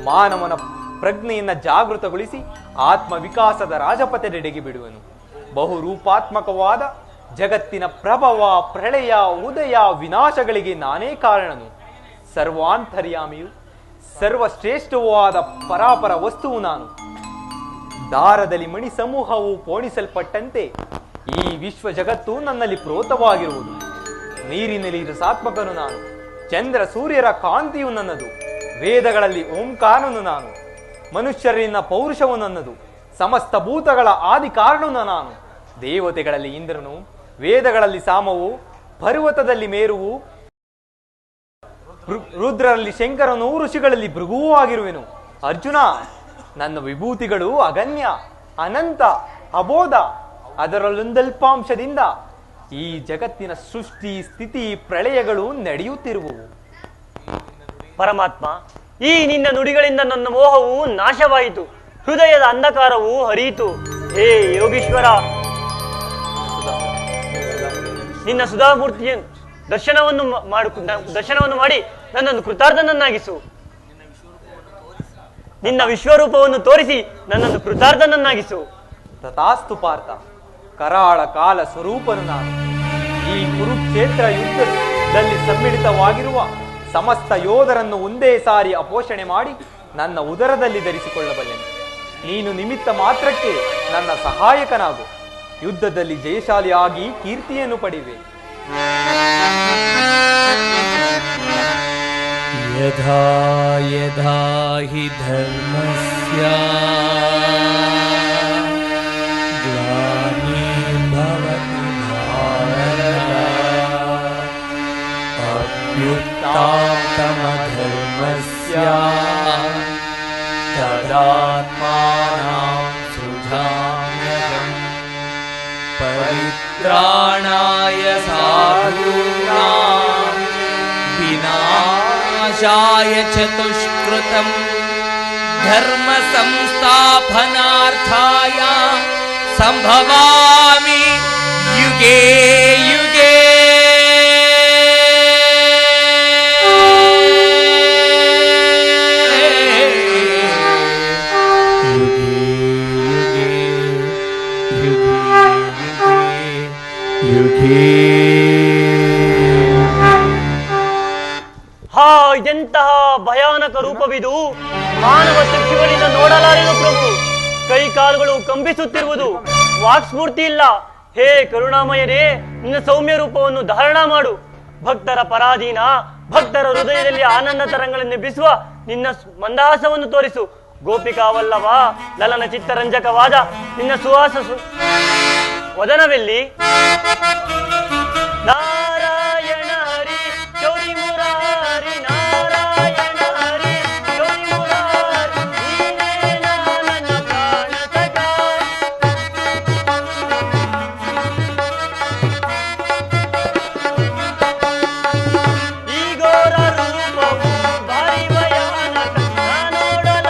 ಮಾನವನ ಪ್ರಜ್ಞೆಯನ್ನ ಜಾಗೃತಗೊಳಿಸಿ ಆತ್ಮ ವಿಕಾಸದ ರಾಜಪಥದೆಡೆಗೆ ಬಿಡುವನು. ಬಹುರೂಪಾತ್ಮಕವಾದ ಜಗತ್ತಿನ ಪ್ರಭವ, ಪ್ರಳಯ, ಉದಯ, ವಿನಾಶಗಳಿಗೆ ನಾನೇ ಕಾರಣನು. ಸರ್ವಾಂತರ್ಯಾಮಿಯು, ಸರ್ವಶ್ರೇಷ್ಠವಾದ ಪರಾಪರ ವಸ್ತುವು ನಾನು. ದಾರದಲ್ಲಿ ಮಣಿ ಸಮೂಹವು ಪೋಣಿಸಲ್ಪಟ್ಟಂತೆ ಈ ವಿಶ್ವ ಜಗತ್ತು ನನ್ನಲ್ಲಿ ಪ್ರೋತವಾಗಿರುವುದು. ನೀರಿನಲ್ಲಿ ರಸಾತ್ಮಕನು ನಾನು. ಚಂದ್ರ ಸೂರ್ಯರ ಕಾಂತಿಯು ನನ್ನದು. ವೇದಗಳಲ್ಲಿ ಓಂಕಾರನು ನಾನು. ಮನುಷ್ಯರಿನ ಪೌರುಷವು ನನ್ನದು. ಸಮಸ್ತ ಭೂತಗಳ ಆದಿ ಕಾರಣನು ನಾನು. ದೇವತೆಗಳಲ್ಲಿ ಇಂದ್ರನು, ವೇದಗಳಲ್ಲಿ ಸಾಮವು, ಪರ್ವತದಲ್ಲಿ ಮೇರುವು, ರುದ್ರರಲ್ಲಿ ಶಂಕರನು, ಋಷಿಗಳಲ್ಲಿ ಭೃಗುವೂ ಆಗಿರುವೆನು. ಅರ್ಜುನ, ನನ್ನ ವಿಭೂತಿಗಳು ಅಗಣ್ಯ, ಅನಂತ, ಅಬೋಧ. ಅದರಲ್ಲೊಂದಲ್ಪಾಂಶದಿಂದ ಈ ಜಗತ್ತಿನ ಸೃಷ್ಟಿ, ಸ್ಥಿತಿ, ಪ್ರಳಯಗಳು ನಡೆಯುತ್ತಿರುವವು. ಪರಮಾತ್ಮ, ಈ ನಿನ್ನ ನುಡಿಗಳಿಂದ ನನ್ನ ಮೋಹವು ನಾಶವಾಯಿತು, ಹೃದಯದ ಅಂಧಕಾರವು ಹರಿಯಿತು. ಹೇ ಯೋಗೀಶ್ವರ, ನಿನ್ನ ಸುಧಾಮೂರ್ತಿಯ ದರ್ಶನವನ್ನು ಮಾಡಿ ನನ್ನನ್ನು ಕೃತಾರ್ಥನನ್ನಾಗಿಸು. ನಿನ್ನ ವಿಶ್ವರೂಪವನ್ನು ತೋರಿಸಿ ನನ್ನನ್ನು ಕೃತಾರ್ಥನನ್ನಾಗಿಸು. ತಥಾಸ್ತು ಪಾರ್ಥ. ಕರಾಳ ಕಾಲ ಸ್ವರೂಪನು ನಾನು. ಈ ಕುರುಕ್ಷೇತ್ರ ಯುದ್ಧದಲ್ಲಿ ಸಮ್ಮಿಳಿತವಾಗಿರುವ ಸಮಸ್ತ ಯೋಧರನ್ನು ಒಂದೇ ಸಾರಿ ಅಪೋಷಣೆ ಮಾಡಿ ನನ್ನ ಉದರದಲ್ಲಿ ಧರಿಸಿಕೊಳ್ಳಬಲ್ಲೆನು. ನೀನು ನಿಮಿತ್ತ ಮಾತ್ರಕ್ಕೆ ನನ್ನ ಸಹಾಯಕನಾಗು. ಯುದ್ಧದಲ್ಲಿ ಜಯಶಾಲಿಯಾಗಿ ಕೀರ್ತಿಯನ್ನು ಪಡೆಯುವೆ. ಯಥಾ ಯಥಾ ಹಿ ಧರ್ಮಸ್ಯ ಗ್ಲಾನಿರ್ಭವತಿ ಭಾರತ ಅಭ್ಯುತ್ಥಾನಮಧರ್ಮಸ್ಯ ತದಾತ್ಮಾನಾಂ ಸೃಜಾಮ್ಯಹಂ ಪರಿತ್ರಾಣಾಯ ಸಾಧೂನಾಂ ವಿನಾಶಾಯ ಚ ದುಷ್ಕೃತಂ ಧರ್ಮ ಸಂಸ್ಥಾಪನಾರ್ಥಾಯ ಸಂಭವಾಮಿ ಯುಗೇ ಯುಗೇ. ಹಾ, ಇದೆಂತಹ ಭಯಾನಕ ರೂಪವಿದು. ಮಾನವ ಚಕ್ಷುಗಳಿಂದ ನೋಡಲಾರೆನು ಪ್ರಭು. ಕೈ ಕಾಲುಗಳು ಕಂಪಿಸುತ್ತಿರುವುದು. ವಾಕ್ಸ್ಫೂರ್ತಿ ಇಲ್ಲ. ಹೇ ಕರುಣಾಮಯರೇ, ನಿನ್ನ ಸೌಮ್ಯ ರೂಪವನ್ನು ಧಾರಣ ಮಾಡು. ಭಕ್ತರ ಪರಾಧೀನ, ಭಕ್ತರ ಹೃದಯದಲ್ಲಿ ಆನಂದ ತರಂಗಳೆನ್ನೆಬ್ಬಿಸುವ ನಿನ್ನ ಮಂದಹಾಸವನ್ನು ತೋರಿಸು. ಗೋಪಿಕಾವಲ್ಲವ, ಲಲನ ಚಿತ್ತರಂಜಕವಾದ ನಿನ್ನ ಸುವಾಸ ವದನವೆಲ್ಲಿ? ನಾರಾಯಣ ಹರಿ ಚೌರಿ ಮುರಾರಿ, ನಾರಾಯಣ ಹರಿ ಚೌರಿ ಮುರಾರಿ, ನೀನೇ ನನ್ನ ಪ್ರಾಣ ಸಖ. ಈ ಘೋರ ರೂಪವು ಭಾರಿ ಭಯಾನಕ, ನೋಡಲ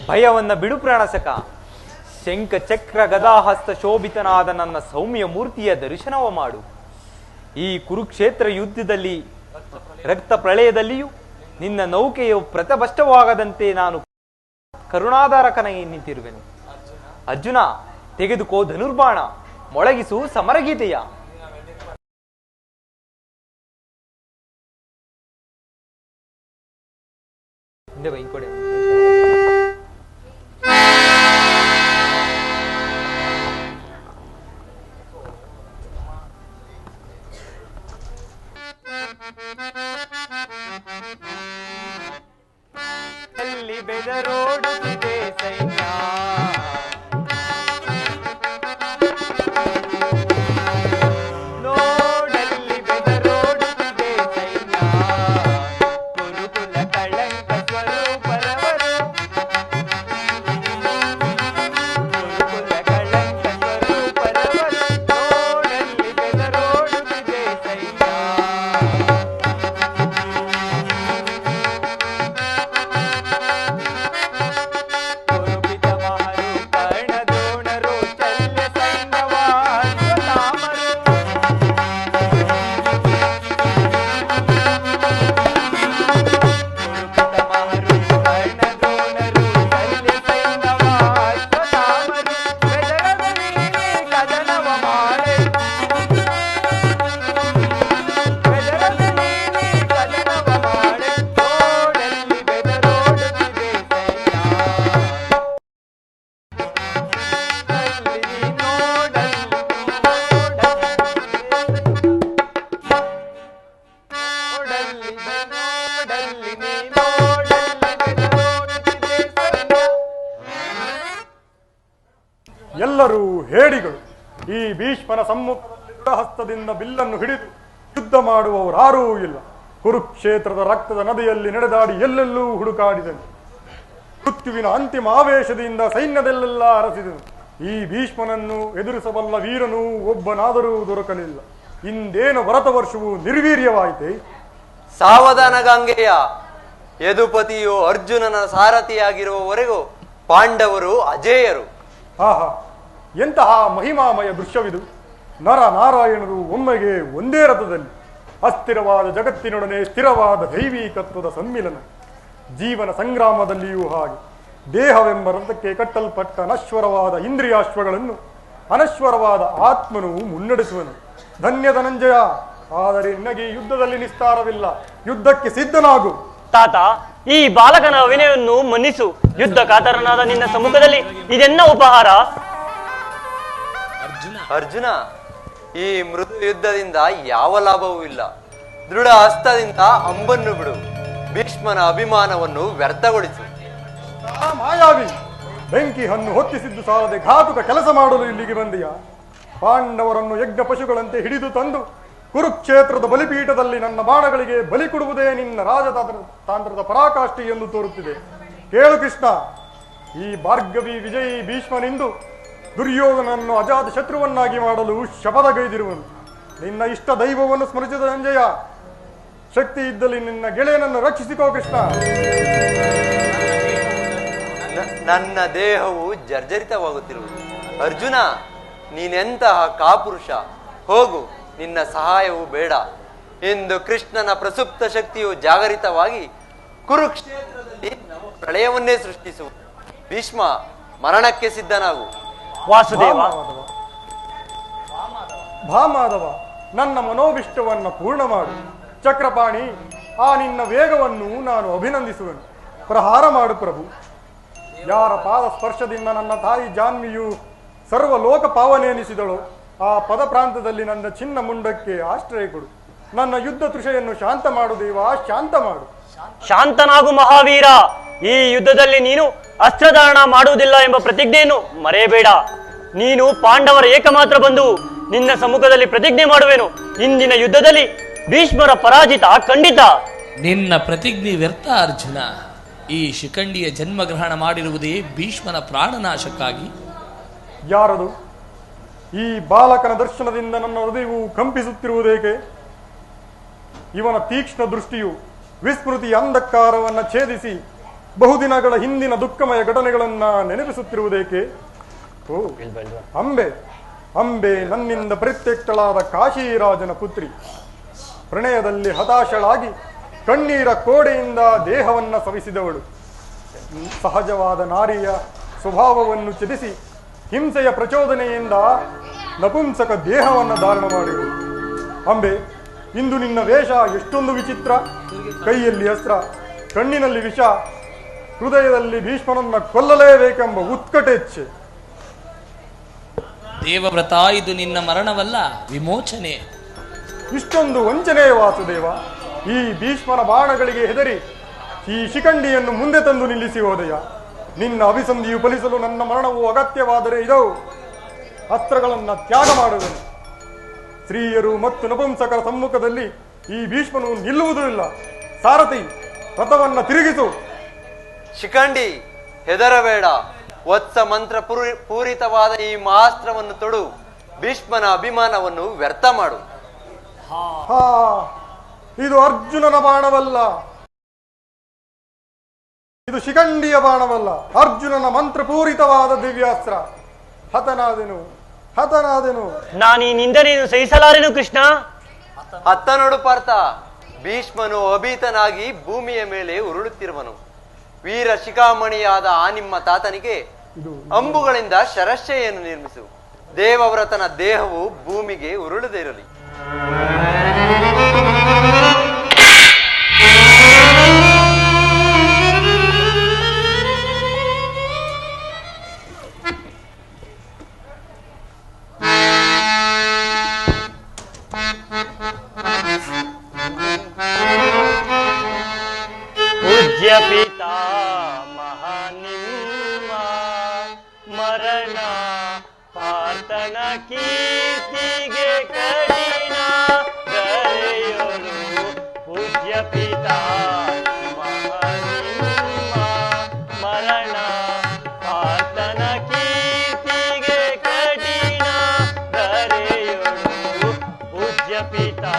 ಭಯವನ್ನ ಬಿಡು ಪ್ರಾಣಸಕ. ಶಂಖ ಚಕ್ರ ಗದಾಹಸ್ತ ಶೋಭಿತನಾದ ನನ್ನ ಸೌಮ್ಯ ಮೂರ್ತಿಯ ದರ್ಶನವ ಮಾಡು. ಈ ಕುರುಕ್ಷೇತ್ರ ಯುದ್ಧದಲ್ಲಿ ರಕ್ತ ಪ್ರಳಯದಲ್ಲಿಯೂ ನಿನ್ನ ನೌಕೆಯು ಪ್ರತಭಷ್ಟವಾಗದಂತೆ ನಾನು ಕರುಣಾಧಾರಕನಾಗಿ ನಿಂತಿರುವೆನು. ಅರ್ಜುನ, ತೆಗೆದುಕೋ ಧನುರ್ಬಾಣ, ಮೊಳಗಿಸು ಸಮರಗೀತೆಯ. ಹಿಂದೆ ಬೆದರೋಡುತ್ತಿದೆ ಸೈನ್ಯ, ನೋಡಲ್ಲಿ ಬೆದರೋಡುತ್ತಿದೆ ಸೈನ್ಯ, ಕುರುಕುಲ ಕಳಂಕ ಸ್ವರೂಪರವರು, ಕುರುಕುಲ ಕಳಂಕ ಸ್ವರೂಪರವರು, ನೋಡಲ್ಲಿ ಬೆದರೋಡುತ್ತಿದೆ ಸೈನ್ಯ. ಎಲ್ಲರೂ ಹೇಡಿಗಳು. ಈ ಭೀಷ್ಮನ ಸಮ್ಮುಖದಲ್ಲಿ ಹಸ್ತದಿಂದ ಬಿಲ್ಲನ್ನು ಹಿಡಿದು ಯುದ್ಧ ಮಾಡುವವರಾರೂ ಇಲ್ಲ. ಕುರುಕ್ಷೇತ್ರದ ರಕ್ತದ ನದಿಯಲ್ಲಿ ನಡೆದಾಡಿ ಎಲ್ಲೆಲ್ಲೂ ಹುಡುಕಾಡಿದನು. ಮೃತ್ಯುವಿನ ಅಂತಿಮ ಆವೇಶದಿಂದ ಸೈನ್ಯದಲ್ಲೆಲ್ಲ ಅರಸಿದನು. ಈ ಭೀಷ್ಮನನ್ನು ಎದುರಿಸಬಲ್ಲ ವೀರನೂ ಒಬ್ಬನಾದರೂ ದೊರಕಲಿಲ್ಲ. ಇಂದೇನು ಭರತ ವರ್ಷವು ನಿರ್ವೀರ್ಯವಾಯಿತೆ. ಸಾವಧಾನ ಗಂಗೆಯ. ಯದುಪತಿಯು ಅರ್ಜುನನ ಸಾರಥಿಯಾಗಿರುವವರೆಗೂ ಪಾಂಡವರು ಅಜೇಯರು. ಆಹಾ, ಎಂತಹ ಮಹಿಮಾಮಯ ದೃಶ್ಯವಿದು. ನರ ನಾರಾಯಣರು ಒಮ್ಮೆಗೆ ಒಂದೇ ರಥದಲ್ಲಿ ಅಸ್ಥಿರವಾದ ಜಗತ್ತಿನೊಡನೆ ಸ್ಥಿರವಾದ ದೈವೀಕತ್ವದ ಸಮ್ಮಿಲನ. ಜೀವನ ಸಂಗ್ರಾಮದಲ್ಲಿಯೂ ಹಾಗೆ ದೇಹವೆಂಬ ರಥಕ್ಕೆ ಕಟ್ಟಲ್ಪಟ್ಟ ನಶ್ವರವಾದ ಇಂದ್ರಿಯಾಶ್ವಗಳನ್ನು ಅನಶ್ವರವಾದ ಆತ್ಮನು ಮುನ್ನಡೆಸುವನು. ಧನ್ಯ ಧನಂಜಯ. ಆದರೆ ನಿನಗೆ ಯುದ್ಧದಲ್ಲಿ ನಿಸ್ತಾರವಿಲ್ಲ. ಯುದ್ಧಕ್ಕೆ ಸಿದ್ಧನಾಗು. ತಾತ, ಈ ಬಾಲಕನ ಅವಿನಯವನ್ನು ಮನ್ನಿಸು. ಯುದ್ಧ ಕಾತರನಾದ ನಿನ್ನ ಸಮ್ಮುಖದಲ್ಲಿ ಇದೆನ್ನ ಉಪಹಾರ? ಅರ್ಜುನ, ಈ ಮೃದು ಯುದ್ಧದಿಂದ ಯಾವ ಲಾಭವೂ ಇಲ್ಲ. ದೃಢ ಹಸ್ತದಿಂದ ಅಂಬನ್ನು ಬಿಡು. ಭೀಷ್ಮನ ಅಭಿಮಾನವನ್ನು ವ್ಯರ್ಥಗೊಳಿಸು. ಮಾಯಾವಿ, ಬೆಂಕಿ ಹಣ್ಣು ಹೊತ್ತಿಸಿದ್ದು ಸಾಲದೆ ಘಾತುಕ ಕೆಲಸ ಮಾಡಲು ಇಲ್ಲಿಗೆ ಬಂದೆಯ? ಪಾಂಡವರನ್ನು ಯಜ್ಞ ಪಶುಗಳಂತೆ ಹಿಡಿದು ತಂದು ಕುರುಕ್ಷೇತ್ರದ ಬಲಿಪೀಠದಲ್ಲಿ ನನ್ನ ಬಾಣಗಳಿಗೆ ಬಲಿ ಕೊಡುವುದೇ ನಿನ್ನ ರಾಜತಾಂತ್ರದ ಪರಾಕಾಷ್ಠೆ ಎಂದು ತೋರುತ್ತಿದೆ. ಕೇಳು ಕೃಷ್ಣ, ಈ ಭಾರ್ಗವಿ ವಿಜಯಿ ಭೀಷ್ಮನಿಂದು ದುರ್ಯೋಧನನ್ನು ಅಜಾತ ಶತ್ರುವನ್ನಾಗಿ ಮಾಡಲು ಶಪಥಗೈದಿರುವನು. ನಿನ್ನ ಇಷ್ಟ ದೈವವನ್ನು ಸ್ಮರಿಸಿದ ಸಂಜಯ, ಶಕ್ತಿ ಇದ್ದಲ್ಲಿ ನಿನ್ನ ಗೆಳೆಯನನ್ನು ರಕ್ಷಿಸಿಕೋ ಕೃಷ್ಣ. ನನ್ನ ದೇಹವು ಜರ್ಜರಿತವಾಗುತ್ತಿರುವುದು. ಅರ್ಜುನ, ನೀನೆಂತಹ ಕಾಪುರುಷ. ಹೋಗು, ನಿನ್ನ ಸಹಾಯವು ಬೇಡ. ಇಂದು ಕೃಷ್ಣನ ಪ್ರಸುಪ್ತ ಶಕ್ತಿಯು ಜಾಗರಿತವಾಗಿ ಕುರುಕ್ಷೇತ್ರದಲ್ಲಿ ಪ್ರಳಯವನ್ನೇ ಸೃಷ್ಟಿಸುವ. ಭೀಷ್ಮ, ಮರಣಕ್ಕೆ ಸಿದ್ಧನಾಗು. ವಾಸುದೇವ, ಭಾಮಾದವ, ನನ್ನ ಮನೋಭಿಷ್ಟವನ್ನು ಪೂರ್ಣ ಮಾಡು. ಚಕ್ರಪಾಣಿ, ಆ ನಿನ್ನ ವೇಗವನ್ನು ನಾನು ಅಭಿನಂದಿಸುವೆನು. ಪ್ರಹಾರ ಮಾಡು ಪ್ರಭು. ಯಾರ ಪಾದ ಸ್ಪರ್ಶದಿಂದ ನನ್ನ ತಾಯಿ ಜಾನ್ವಿಯು ಸರ್ವಲೋಕ ಪಾವನೆನಿಸಿದಳು, ಆ ಪದ ಪ್ರಾಂತದಲ್ಲಿ ನನ್ನ ಚಿನ್ನ ಮುಂಡಕ್ಕೆ ಆಶ್ರಯ ಕೊಡು. ನನ್ನ ಯುದ್ಧ ತೃಷೆಯನ್ನು ಶಾಂತ ಮಾಡು ದೇವ, ಶಾಂತ ಮಾಡು. ಶಾಂತನಾಗು ಮಹಾವೀರ. ಈ ಯುದ್ಧದಲ್ಲಿ ನೀನು ಅಸ್ತ್ರಧಾರಣ ಮಾಡುವುದಿಲ್ಲ ಎಂಬ ಪ್ರತಿಜ್ಞೆಯನ್ನು ಮರೆಯಬೇಡ. ನೀನು ಪಾಂಡವರ ಏಕಮಾತ್ರ ಬಂಧು. ನಿನ್ನ ಸಮ್ಮುಖದಲ್ಲಿ ಪ್ರತಿಜ್ಞೆ ಮಾಡುವೆನು, ಇಂದಿನ ಯುದ್ಧದಲ್ಲಿ ಭೀಷ್ಮರ ಪರಾಜಿತ ಖಂಡಿತ. ನಿನ್ನ ಪ್ರತಿಜ್ಞೆ ವ್ಯರ್ಥ ಅರ್ಜುನ. ಈ ಶಿಖಂಡಿಯ ಜನ್ಮಗ್ರಹಣ ಮಾಡಿರುವುದೇ ಭೀಷ್ಮನ ಪ್ರಾಣನಾಶಕ್ಕಾಗಿ. ಯಾರದು? ಈ ಬಾಲಕನ ದರ್ಶನದಿಂದ ನನ್ನ ಹೃದಯವು ಕಂಪಿಸುತ್ತಿರುವುದೇಕೆ? ಇವನ ತೀಕ್ಷ್ಣ ದೃಷ್ಟಿಯು ವಿಸ್ಮೃತಿಯ ಅಂಧಕಾರವನ್ನು ಛೇದಿಸಿ ಬಹುದಿನಗಳ ಹಿಂದಿನ ದುಃಖಮಯ ಘಟನೆಗಳನ್ನ ನೆನಪಿಸುತ್ತಿರುವುದೇಕೆ? ಓ ಅಂಬೆ, ಅಂಬೆ ನನ್ನಿಂದ ಪರಿತ್ಯಕ್ತಳಾದ ಕಾಶಿರಾಜನ ಪುತ್ರಿ. ಪ್ರಣಯದಲ್ಲಿ ಹತಾಶಳಾಗಿ ಕಣ್ಣೀರ ಕೋಡೆಯಿಂದ ದೇಹವನ್ನ ಸವಿಸಿದವಳು. ಸಹಜವಾದ ನಾರಿಯ ಸ್ವಭಾವವನ್ನು ಛೇದಿಸಿ ಹಿಂಸೆಯ ಪ್ರಚೋದನೆಯಿಂದ ನಪುಂಸಕ ದೇಹವನ್ನು ಧಾರಣ ಮಾಡಿರುವುದು. ಅಂಬೆ, ಇಂದು ನಿನ್ನ ವೇಷ ಎಷ್ಟೊಂದು ವಿಚಿತ್ರ. ಕೈಯಲ್ಲಿ ಅಸ್ತ್ರ, ಕಣ್ಣಿನಲ್ಲಿ ವಿಷ, ಹೃದಯದಲ್ಲಿ ಭೀಷ್ಮನನ್ನ ಕೊಲ್ಲಲೇಬೇಕೆಂಬ ಉತ್ಕಟೇಚ್ಛೆ. ದೇವವ್ರತ, ಇದು ನಿನ್ನ ಮರಣವಲ್ಲ, ವಿಮೋಚನೆ. ಇಷ್ಟೊಂದು ವಂಚನೆಯ ವಾಸುದೇವ. ಈ ಭೀಷ್ಮನ ಬಾಣಗಳಿಗೆ ಹೆದರಿ ಈ ಶಿಖಂಡಿಯನ್ನು ಮುಂದೆ ತಂದು ನಿಲ್ಲಿಸಿ ಹೋದೆಯ. ನಿನ್ನ ಅಭಿಸಂಧಿಯು ಫಲಿಸಲು ನನ್ನ ಮರಣವು ಅಗತ್ಯವಾದರೆ ಇದವು. ಅಸ್ತ್ರಗಳನ್ನು ತ್ಯಾಗ ಮಾಡುವೆನು. ಸ್ತ್ರೀಯರು ಮತ್ತು ನಪುಂಸಕರ ಸಮ್ಮುಖದಲ್ಲಿ ಈ ಭೀಷ್ಮನು ನಿಲ್ಲುವುದೂ ಇಲ್ಲ. ಸಾರಥಿ, ರಥವನ್ನ ತಿರುಗಿಸು. ಶಿಖಂಡಿ, ಹೆದರಬೇಡ. ವತ್ಸ ಮಂತ್ರ ಪೂರಿತವಾದ ಈ ಮಾಸ್ತ್ರವನ್ನು ತೊಡು. ಭೀಷ್ಮನ ಅಭಿಮಾನವನ್ನು ವ್ಯರ್ಥ ಮಾಡು. ಹಾ, ಇದು ಅರ್ಜುನನ ಬಾಣವಲ್ಲ, ಇದು ಶಿಖಂಡಿಯ ಬಾಣವಲ್ಲ, ಅರ್ಜುನನ ಮಂತ್ರಪೂರಿತವಾದ ದಿವ್ಯಾಸ್ತ್ರ. ಹತನಾದೆನು, ಹತನಾದೆನು. ನಾನು ಈ ನಿಂದನೆಯನ್ನು ಸಹಿಸಲಾರೆನು ಕೃಷ್ಣ. ಅತ್ತ ನೋಡು ಪಾರ್ಥ, ಭೀಷ್ಮನು ಅಭೀತನಾಗಿ ಭೂಮಿಯ ಮೇಲೆ ಉರುಳುತ್ತಿರುವನು. ವೀರ ಶಿಖಾಮಣಿಯಾದ ಆ ನಿಮ್ಮ ತಾತನಿಗೆ ಅಂಬುಗಳಿಂದ ಶರಶಯ್ಯನ್ನು ನಿರ್ಮಿಸು. ದೇವವ್ರತನ ದೇಹವು ಭೂಮಿಗೆ ಉರುಳದಿರಲಿ. ಪೂಜ್ಯ ಪಿತಾ ಮಹಾನಿಮ್ಮ ಮರಣ ಪಾರ್ಥನ ಕೀರ್ತಿಗೆ ಕಠಿಣ ದರೆಯೊಳು. ಪೂಜ್ಯ ಪಿತಾ ಮಹಾನಿಮ್ಮ ಮರಣ ಪಾರ್ಥನ ಕೀರ್ತಿಗೆ ಕಠಿಣ ದರೆಯೊಳು. ಪೂಜ್ಯ ಪಿತಾ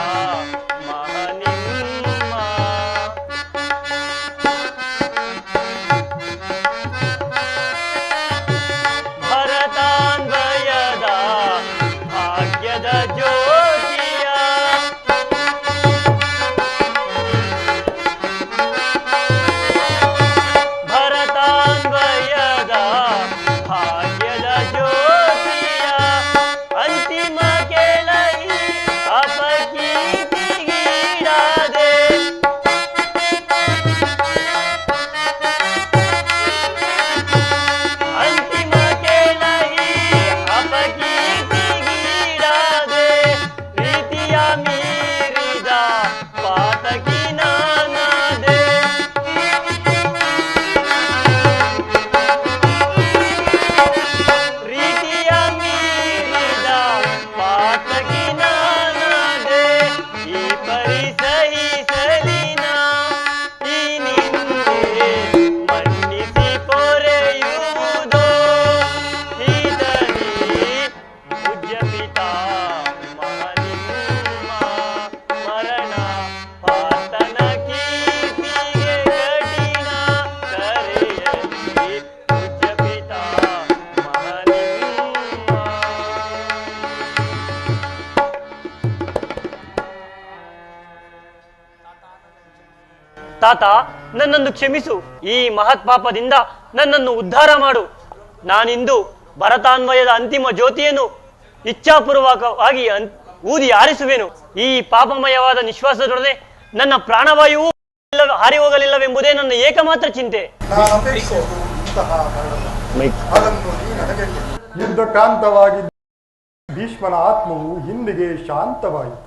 ತಾತ, ನನ್ನನ್ನು ಕ್ಷಮಿಸು. ಈ ಮಹತ್ ಪಾಪದಿಂದ ನನ್ನನ್ನು ಉದ್ಧಾರ ಮಾಡು. ನಾನಿಂದು ಭರತಾನ್ವಯದ ಅಂತಿಮ ಜ್ಯೋತಿಯನ್ನು ಇಚ್ಛಾಪೂರ್ವಕವಾಗಿ ಊದಿ ಆರಿಸುವೆನು. ಈ ಪಾಪಮಯವಾದ ನಿಶ್ವಾಸದೊಡನೆ ನನ್ನ ಪ್ರಾಣವಾಯುವು ಹಾರಿ ಹೋಗಲಿಲ್ಲವೆಂಬುದೇ ನನ್ನ ಏಕಮಾತ್ರ ಚಿಂತೆ. ಯುದ್ಧಕ್ರಾಂತವಾಗಿ ಭೀಷ್ಮನ ಆತ್ಮವು ಹಿಂದಿಗೆ ಶಾಂತವಾಯಿತು.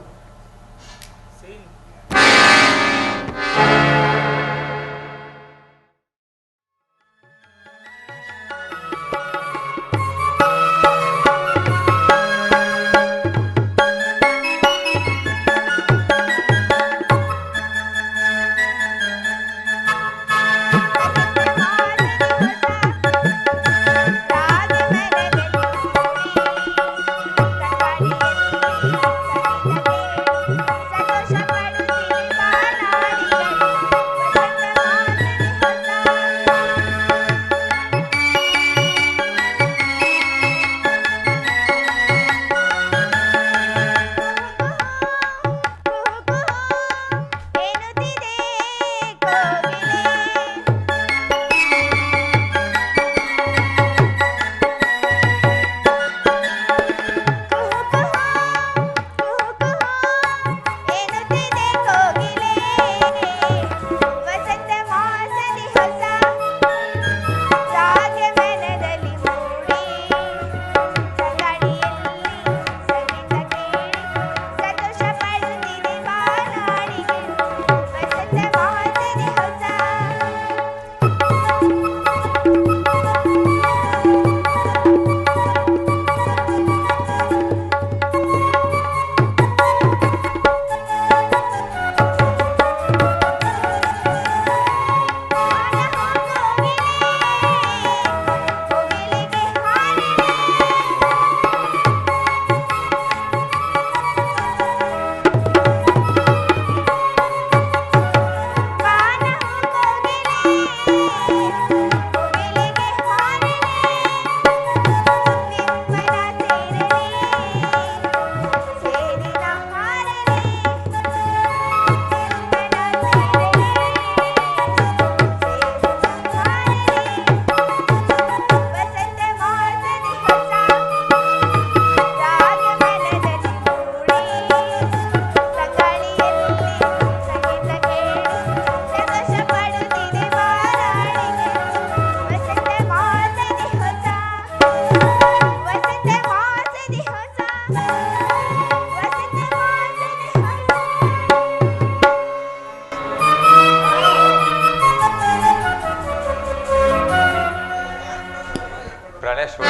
ಪ್ರಾಣೇಶ್ವರ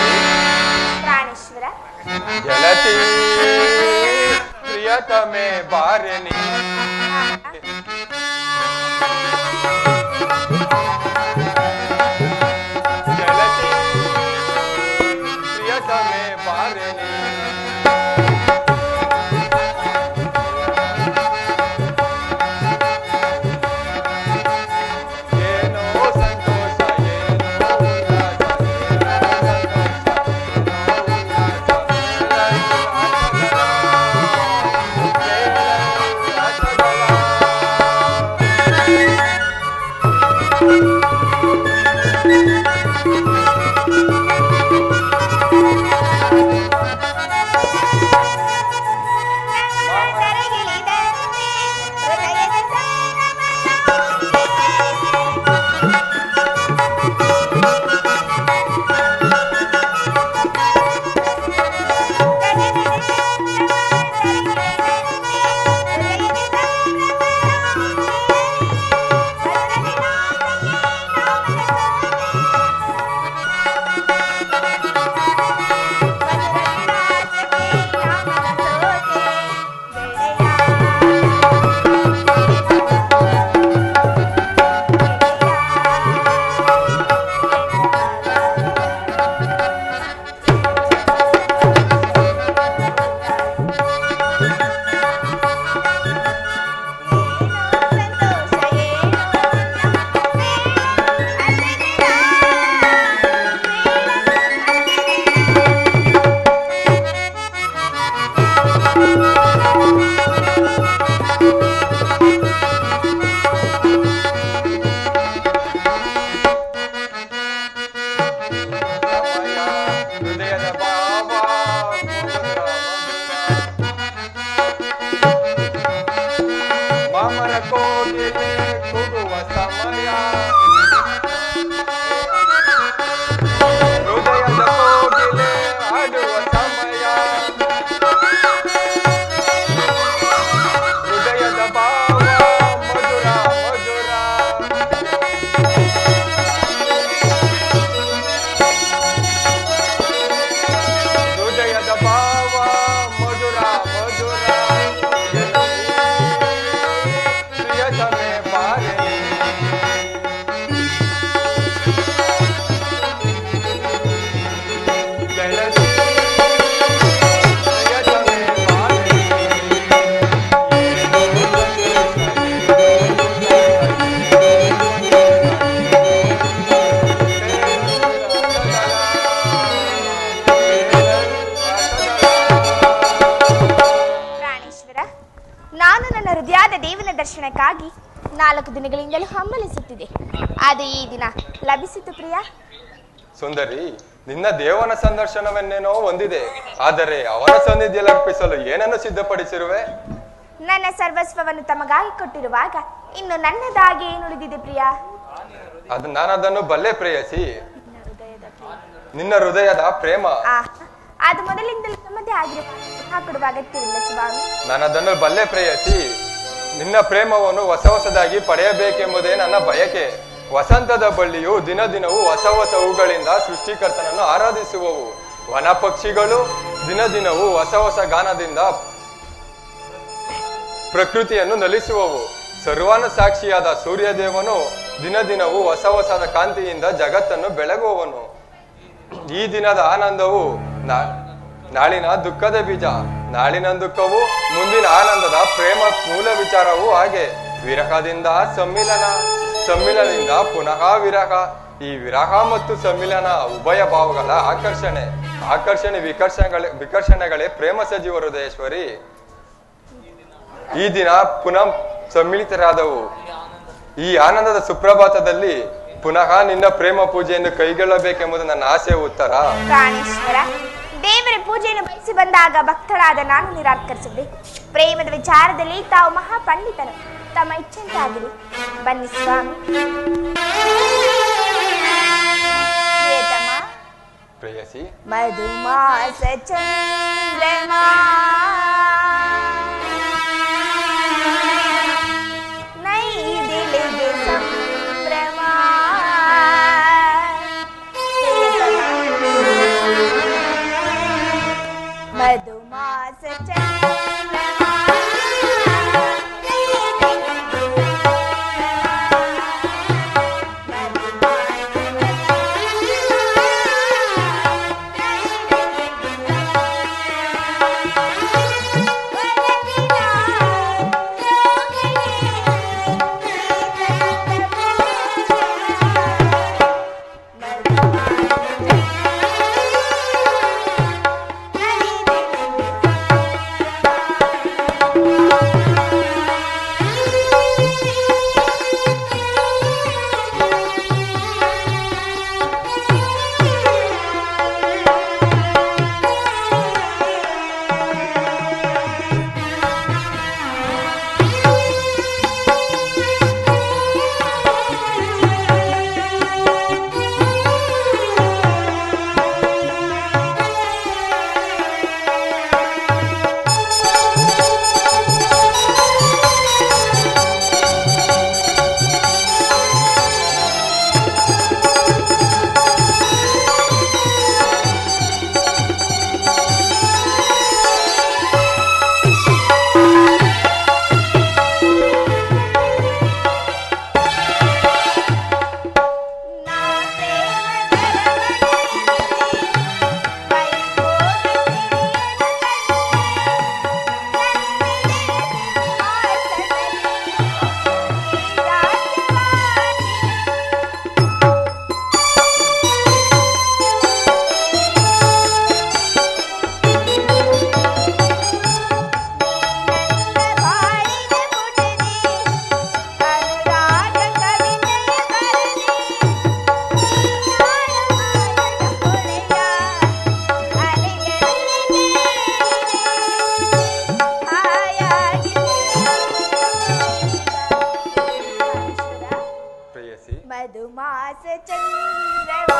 ಗೆಳತಿ ಪ್ರಿಯತಮೆ ಬಾರೆನಿ ಗೆಳತಿ ಪ್ರಿಯತಮೆ ಬಾರೆನಿ ನಾನು ನನ್ನ ಹೃದಯದ ದೇವನ ದರ್ಶನಕ್ಕಾಗಿ 4 ದಿನಗಳಿಂದಲೂ ಹಂಬಲಿಸುತ್ತಿದೆ. ಅದು ಈ ದಿನ ಲಭಿಸಿತು ಪ್ರಿಯ. ಸುಂದರಿ, ನಿನ್ನ ದೇವನ ಸಂದರ್ಶನವನ್ನೇನೋ ಹೊಂದಿದೆ, ಆದರೆ ಅವನ ಸನ್ನಿಧಿಯಲ್ಲಿ ಅರ್ಪಿಸಲು ಏನನ್ನು ಸಿದ್ಧಪಡಿಸಿರುವೆ? ನನ್ನ ಸರ್ವಸ್ವವನ್ನು ತಮಗಾಗಿ ಕೊಟ್ಟಿರುವಾಗ ಇನ್ನು ನನ್ನದಾಗಿ ಏನುಳಿದಿದೆ ಪ್ರಿಯ? ನಾನದನ್ನು ಬಲ್ಲೆ ಪ್ರೇಯಸಿ. ನಿನ್ನ ಹೃದಯದ ಪ್ರೇಮ ಅದು ಮೊದಲಿಂದಲೂ ತಮ್ಮದೇ ಆಗಿರುವ ಕೊಡುವ ಅಗತ್ಯವಿಲ್ಲ ಸ್ವಾಮಿ. ನಾನದನ್ನು ಬಲ್ಲೆ ಪ್ರೇಯಸಿ. ನಿನ್ನ ಪ್ರೇಮವನ್ನು ಹೊಸ ಹೊಸದಾಗಿ ಪಡೆಯಬೇಕೆಂಬುದೇ ನನ್ನ ಬಯಕೆ. ವಸಂತದ ಬಳ್ಳಿಯು ದಿನ ದಿನವೂ ಹೊಸ ಹೊಸ ಹೂಗಳಿಂದ ಸೃಷ್ಟಿಕರ್ತನನ್ನು ಆರಾಧಿಸುವವು. ವನ ಪಕ್ಷಿಗಳು ದಿನ ದಿನವೂ ಹೊಸ ಹೊಸ ಗಾನದಿಂದ ಪ್ರಕೃತಿಯನ್ನು ನಲಿಸುವವು. ಸರ್ವಾನ ಸಾಕ್ಷಿಯಾದ ಸೂರ್ಯದೇವನು ದಿನ ದಿನವೂ ಹೊಸ ಹೊಸದ ಕಾಂತಿಯಿಂದ ಜಗತ್ತನ್ನು ಬೆಳಗುವವನು. ಈ ದಿನದ ಆನಂದವು ನಾಳಿನ ದುಃಖದ ಬೀಜ, ನಾಳಿನ ದುಃಖವು ಮುಂದಿನ ಆನಂದದ ಪ್ರೇಮ ಮೂಲ ವಿಚಾರವೂ ಹಾಗೆ. ವಿರಹದಿಂದ ಸಮ್ಮಿಲನ, ಸಮ್ಮಿಲನದಿಂದ ಪುನಃ ವಿರಹ. ಈ ವಿರಹ ಮತ್ತು ಸಮ್ಮಿಲನ ಉಭಯ ಭಾವಗಳ ಆಕರ್ಷಣೆ ವಿಕರ್ಷಣೆಗಳೇ ಪ್ರೇಮ ಸಜೀವ ಹೃದಯೇಶ್ವರಿ. ಈ ದಿನ ಪುನಃ ಸಮ್ಮಿಳಿತರಾದವು. ಈ ಆನಂದದ ಸುಪ್ರಭಾತದಲ್ಲಿ ಪುನಃ ನಿನ್ನ ಪ್ರೇಮ ಪೂಜೆಯನ್ನು ಕೈಗೊಳ್ಳಬೇಕೆಂಬುದು ನನ್ನ ಆಸೆಯ ಉತ್ತರ. ಪ್ರಾಣೇಶ್ವರ, ದೇವರ ಪೂಜೆಯನ್ನು ಬಯಸಿ ಬಂದಾಗ ಭಕ್ತರಾದ ನಾನು ನಿರಾಕರಿಸಿದೆ. ಪ್ರೇಮದ ವಿಚಾರದಲ್ಲಿ ತಾವು ಮಹಾಪಂಡಿತರು, ತಮ್ಮ ಇಚ್ಛೆಂತಾಗಿರಿ. ಬನ್ನಿ ಸ್ವಾಮಿ. ಪ್ರೇಯಸಿ, ಮಧುಮಾಸ ಚಂದ್ರಮಾ ನೈದಿಲಿಗೆ ಸಂಭ್ರಮ. ಮಧುಮಾಸ ಚಂದ್ರಮಾ ಮಧುಮಾಸ ಚಂದ್ರಮಾ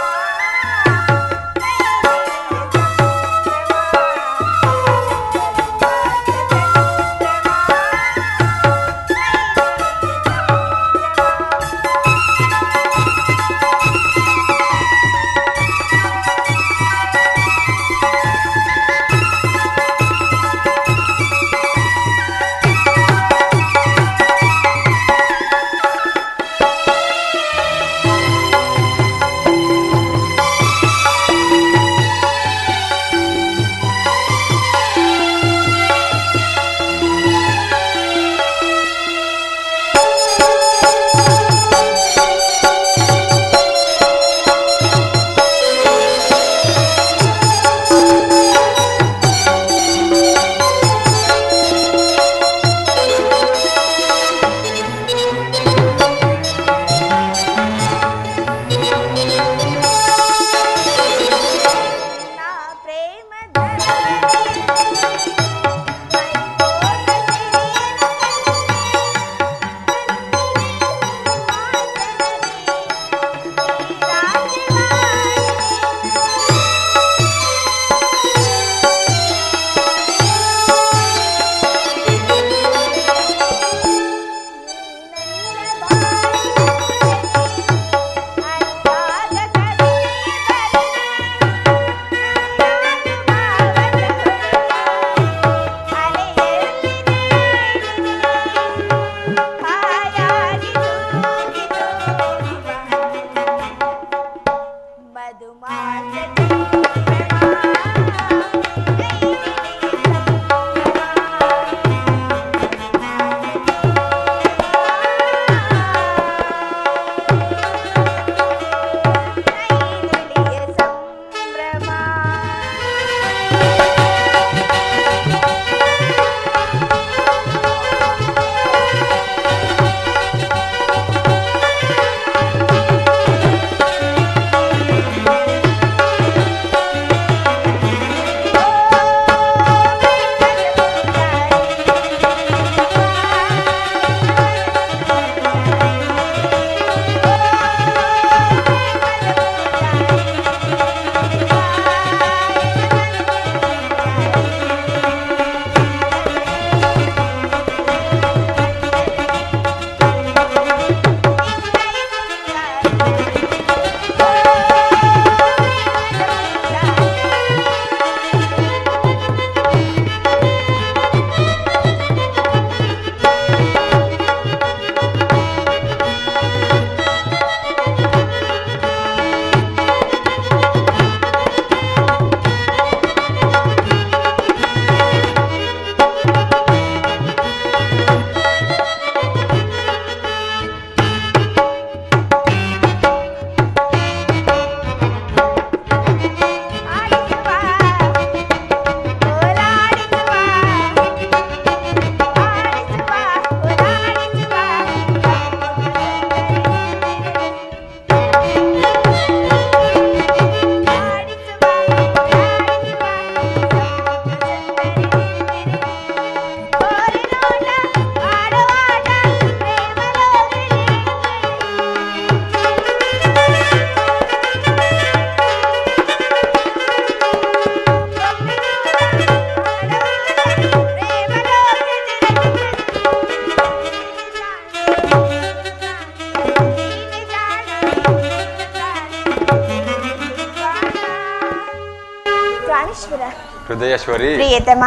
ಹೃದಯೇಶ್ವರಿ, ಪ್ರಿಯತಮ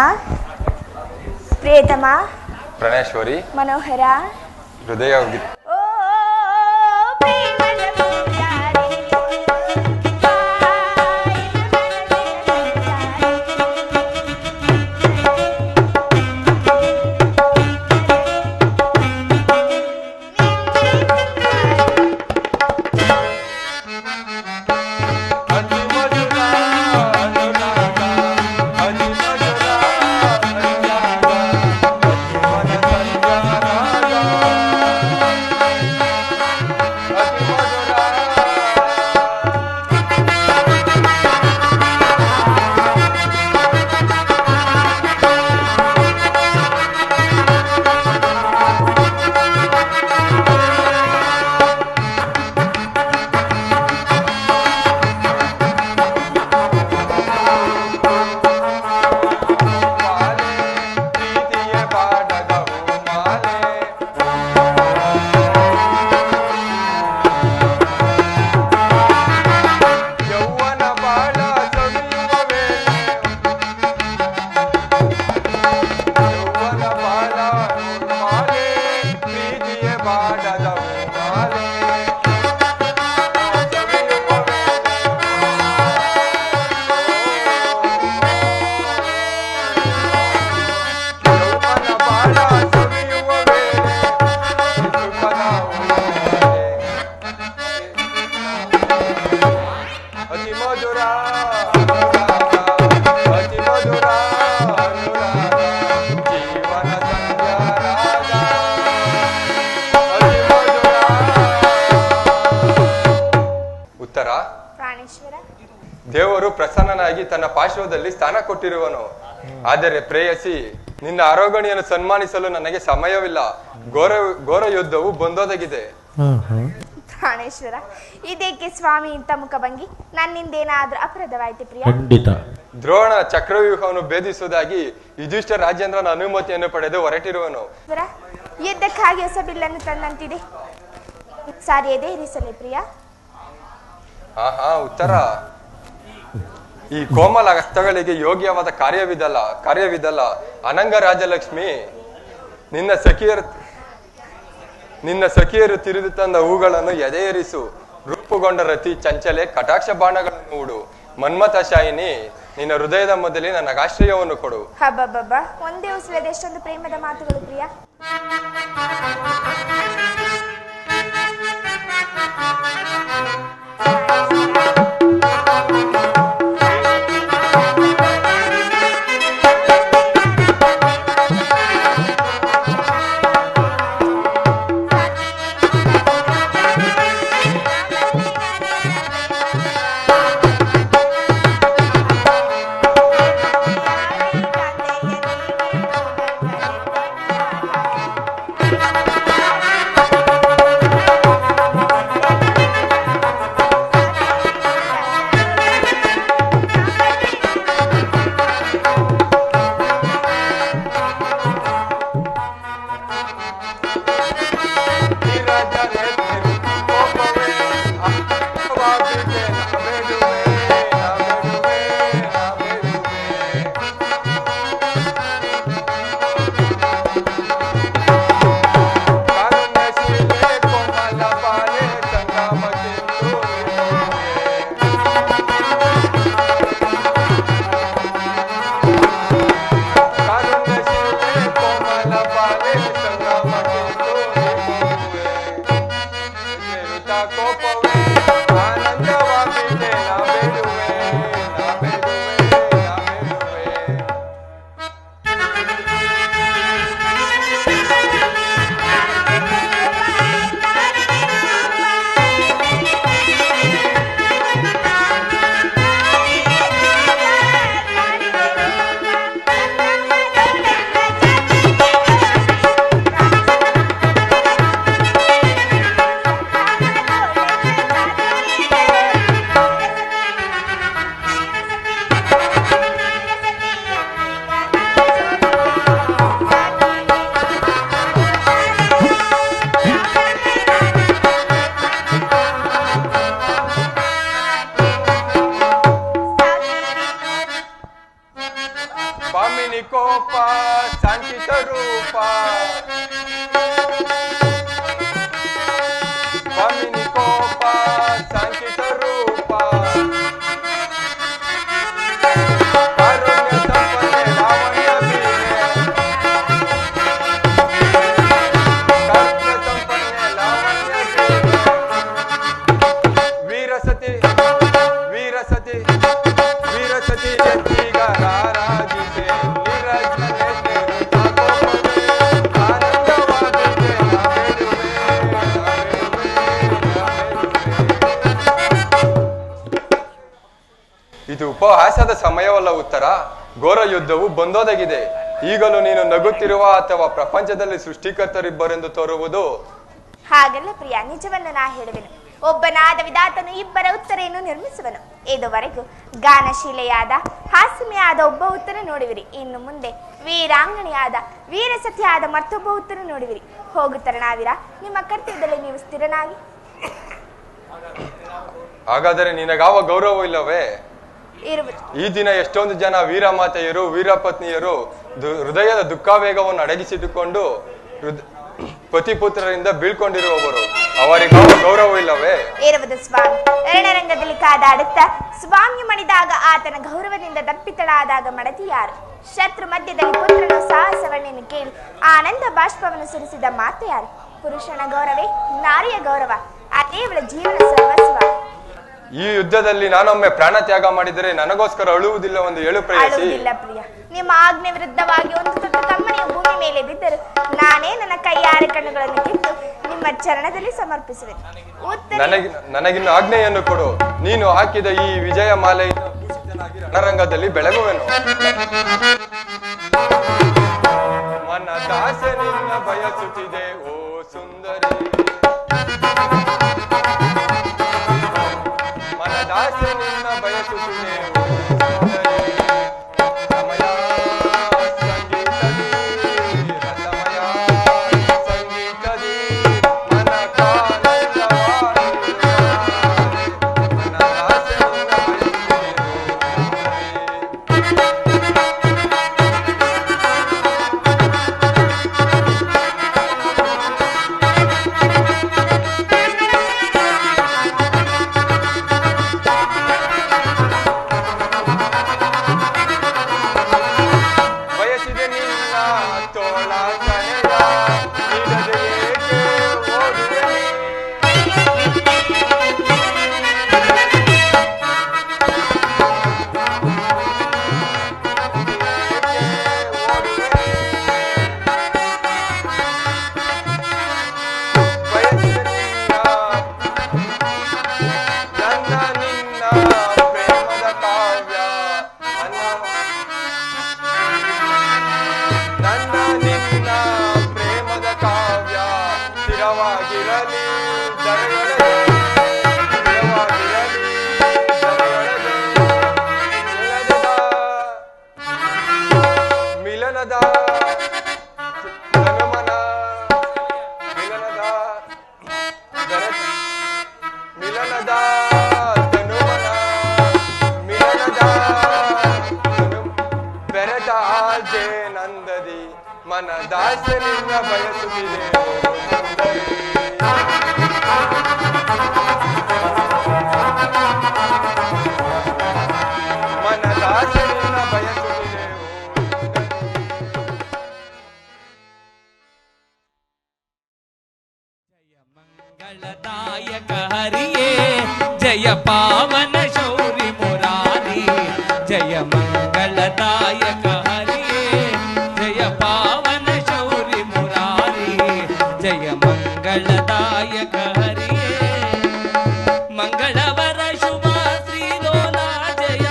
ಪ್ರಿಯತಮ, ಪ್ರಣೇಶ್ವರಿ, ಮನೋಹರ, ಹೃದಯ ಓ ಪ್ರೇಮದ ಪೂಜಾರಿ, ದೇವರು ಪ್ರಸನ್ನನಾಗಿ ತನ್ನ ಪಾರ್ಶ್ವದಲ್ಲಿ ಸ್ಥಾನ ಕೊಟ್ಟಿರುವನು. ಆದರೆ ಪ್ರೇಯಸಿ, ನಿನ್ನ ಆರೋಗಣಿಯನ್ನು ಸನ್ಮಾನಿಸಲು ನನಗೆ ಸಮಯವಿಲ್ಲ. ಘೋರ ಯುದ್ಧವು ಬಂದೊದಗಿದೆ. ಪ್ರಾಣೇಶ್ವರ, ಇದೇಕೆ ಸ್ವಾಮಿ ಇಂಥ ಮುಖಭಂಗಿ? ನನ್ನಿಂದೇನಾದ್ರೂ ಅಪರಾಧವಾಯ್ತು ಪ್ರಿಯ? ಖಂಡಿತ. ದ್ರೋಣ ಚಕ್ರವ್ಯೂಹವನ್ನು ಭೇದಿಸುವುದಾಗಿ ಯುಧಿಷ್ಠ ರಾಜೇಂದ್ರನ ಅನುಮತಿಯನ್ನು ಪಡೆದು ಹೊರಟಿರುವನು. ಯುದ್ಧಕ್ಕಾಗಿ ಹೊಸ ಬಿಲ್ಲನ್ನು ತಂದಂತಿದೆ. ಸಾರಿಯದೇ ಇರಿಸಲೇ ಪ್ರಿಯ? ಉತ್ತರ. ಈ ಕೋಮಲ ಹಸ್ತಗಳಿಗೆ ಯೋಗ್ಯವಾದ ಕಾರ್ಯವಿದಲ್ಲ. ಅನಂಗ ರಾಜಲಕ್ಷ್ಮಿ, ನಿನ್ನ ಸಖಿಯರು ತಿರಿದು ತಂದ ಹೂಗಳನ್ನು ಎದೆಯೇರಿಸು. ರೂಪುಗೊಂಡ ರತಿ ಚಂಚಲೆ ಕಟಾಕ್ಷ ಬಾಣಗಳನ್ನು ಹೂಡು. ಮನ್ಮಥ ಶಾಯಿನಿ, ನಿನ್ನ ಹೃದಯದ ಮೊದಲೇ ನನಗಾಶ್ರಯವನ್ನು ಕೊಡು. ಹಬ್ಬಬ್ಬ, ಒಂದೇ ಉಸಿರದೆ ಎಷ್ಟೊಂದು ಪ್ರೇಮದ ಮಾತುಗಳು ಪ್ರಿಯ. ಉಪಹಾಸದ ಸಮಯವಲ್ಲ ಉತ್ತರ. ಘೋರ ಯುದ್ಧವು ಬಂದೊದಗಿದೆ. ಈಗಲೂ ನೀನು ನಗುತ್ತಿರುವ ಅಥವಾ ಪ್ರಪಂಚದಲ್ಲಿ ಸೃಷ್ಟಿಕರ್ತರಿಬ್ಬರೆಂದು ತೋರುವುದು? ಹಾಗಲ್ಲ ಪ್ರಿಯ, ನಿಜವನ್ನು ನಾ ಹೇಳುವೆನು. ಒಬ್ಬನಾದ ವಿಧಾತನು ಇಬ್ಬರ ಉತ್ತರೆಯನ್ನು ನಿರ್ಮಿಸುವನು. ಇದುವರೆಗೂ ಗಾನಶೀಲೆಯಾದ ಹಾಸ್ಯಮೆಯಾದ ಒಬ್ಬ ಉತ್ತರ ನೋಡುವಿರಿ. ಇನ್ನು ಮುಂದೆ ವೀರಾಂಗಣೆಯಾದ ವೀರಸತಿಯಾದ ಮತ್ತೊಬ್ಬ ಉತ್ತರ ನೋಡುವಿರಿ. ಹೋಗುತ್ತರ ನಾವೀರ, ನಿಮ್ಮ ಕರ್ತವ್ಯದಲ್ಲಿ ನೀವು ಸ್ಥಿರನಾಗಿ. ಹಾಗಾದರೆ ನಿನಗಾವ ಗೌರವ ಇಲ್ಲವೇ? ಇರುವುದು. ಈ ದಿನ ಎಷ್ಟೊಂದು ಜನ ವೀರಮಾತೆಯರು ವೀರಪತ್ನಿಯರು ಹೃದಯದ ದುಃಖಾವೇಗವನ್ನು ಅಡಗಿಸಿಟ್ಟುಕೊಂಡು ಪತಿಪುತ್ರರಿಂದ ಬೀಳ್ಕೊಂಡಿರುವವರು, ಅವರಿಗಾವ ಗೌರವ ಇಲ್ಲವೇ? ಇರುವುದು ಸ್ವಾಮಿ. ರಣರಂಗದಲ್ಲಿ ಕಾದಾಡುತ್ತಾ ಸ್ವಾಮಿ ಮಣಿದಾಗ ಆತನ ಗೌರವದಿಂದ ದಪ್ಪಿತಳಾದಾಗ ಮಡದಿ ಯಾರು? ಶತ್ರು ಮಧ್ಯದಲ್ಲಿ ಪುತ್ರನ ಸಾಹಸವನ್ನೇನು ಕೇಳಿ ಆನಂದ ಬಾಷ್ಪವನ್ನು ಸುರಿಸಿದ ಮಾತು ಯಾರು? ಪುರುಷನ ಗೌರವೇ ನಾರಿಯ ಗೌರವ, ಅದೇ ಅವಳ ಜೀವನ ಸರ್ವಸ್ವ. ಈ ಯುದ್ಧದಲ್ಲಿ ನಾನೊಮ್ಮೆ ಪ್ರಾಣ ತ್ಯಾಗ ಮಾಡಿದರೆ ನನಗೋಸ್ಕರ ಅಳುವುದಿಲ್ಲ ಒಂದು ಹೇಳು ಪ್ರೇಯಸಿ. ಅಳುವುದಿಲ್ಲ ಪ್ರಿಯ. ನಿಮ್ಮ ಆಜ್ಞೆ ವಿರುದ್ಧವಾಗಿ ಒಂದು ತೊಟ್ಟು ಕಮ್ಮನೆಯ ಭೂಮಿ ಮೇಲೆ ಬಿದ್ದರು ನಾನೇ ನನ್ನ ಕೈಯಾರೆ ಕಣ್ಣುಗಳನ್ನು ಕಿತ್ತು ನಿಮ್ಮ ಚರಣದಲ್ಲಿ ಸಮರ್ಪಿಸುವೆ. ನನಗಿನ್ನು ಆಜ್ಞೆಯನ್ನು ಕೊಡು. ನೀನು ಹಾಕಿದ ಈ ವಿಜಯ ಮಾಲೆಯಿಂದ ಭೂಷಿತನಾಗಿ ರಣರಂಗದಲ್ಲಿ ಬೆಳಗುವೆನು. ಮನ ದಾಸನಿನ್ನ ಬಯಸುತ್ತಿದೆ ಓ ಸುಂದರಿ, ಮನ ದಾಸನಿನ್ನ ಬಯಸುತ್ತಿದೆ ಓ ಸುಂದರಿ. ರಮಯ ಸಂಗೀತದಿ ರಸಮಯ ಸಂಗೀತದಿ ಮನ ಕಾನಂದವಾಡಿ ಮನ ದಾಸನಿನ್ನ ಬಯಸುತ್ತಿದೆ ಓ ಬಯಸಿದೆ ನಿನ್ನ ತೋಳ ಕನೆಯ ನೀಡದೆ ಏಕೆ ಓಡುವೆ ನೀ? ಬಯಸಿದೆ ನಿನ್ನ ನನ್ನ ನಿನ್ನ ಪ್ರೇಮದ ಕಾವ್ಯ ನನ್ನ ನಿನ್ನ ಪ್ರೇಮದ ಕಾವ್ಯ ಸ್ಥಿರವಾಗಿರಲಿ ದರೆಯೊಳಗೆ, ಸ್ಥಿರವಾಗಿರಲಿ ದರೆಯೊಳಗೆ. ಮಿಲನದ ತನುಮನ ಮಿಲನದ ಮಿಲನದ ತನುಮನ ಮಿಲನದ ಬೆರೆತ ಆಜೆ ನಂದದಿ ಮನ ದಾಸನಿಂದ ಬಯಸುತ್ತಿದೆ ಓ ಸುಂದರಿ. ಮನ ದಾಸನಿಂದ ಬಯಸುತ್ತಿದೆ ಮಂಗಳದಾಯಕ ಹರಿಯೇ ಜಯ ಪಾವನ ಶೌರಿ ಮುರಾರಿ, ಜಯ ಮಂಗಳದಾಯಕ ಹರಿಯೇ ಜಯ ಪಾವನ ಶೌರಿ ಮುರಾರಿ, ಜಯ ಮಂಗಳದಾಯಕ ಹರಿಯೇ ಮಂಗಳವರ ಶುಭ ಶ್ರೀಲೋಲ ಜಯ,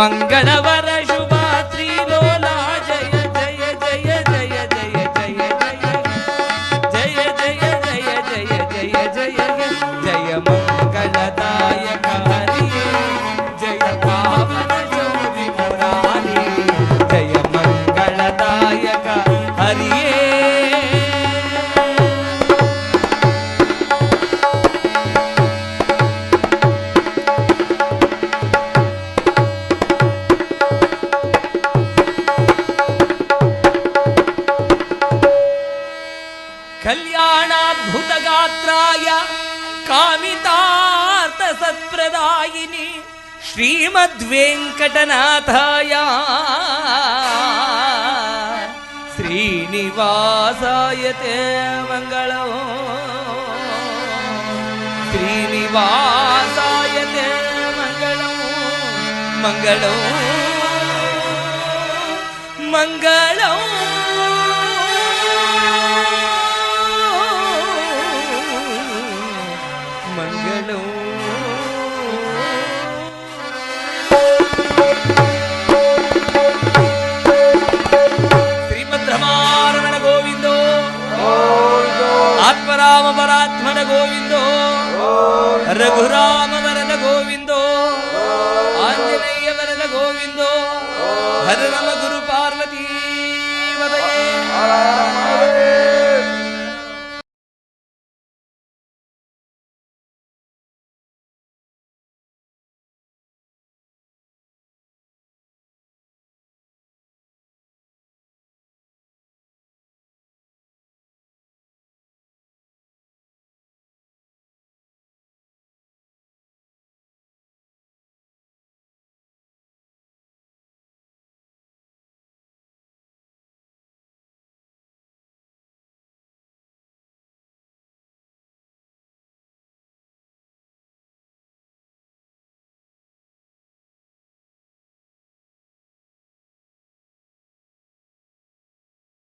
ಮಂಗಳವರ ಶುಭ ಶ್ರೀಲೋಲ ಜಯ ಜಯ ಜಯ ಜಯ ಜಯ ಜಯ ಜಯ ಜಯ ಜಯ ಜಯ ಜಯ ಜಯ ಜಯ ಮಂಗಳದಾಯಕ ಹರಿಯೇ ಜಯ ಪಾವನ ಶೌರಿ ಮುರಾರಿ, ಜಯ ಮಂಗಳದಾಯಕ ಹರಿಯೇ. कल्याणाद्भुतगात्राय कामितार्थ सत्प्रदायिनी श्रीमद्वेङ्कटनाथाय श्रीनिवासाय ते मङ्गलम्, श्रीनिवासाय ते मङ्गलम् मङ्गलम् मङ्गलम्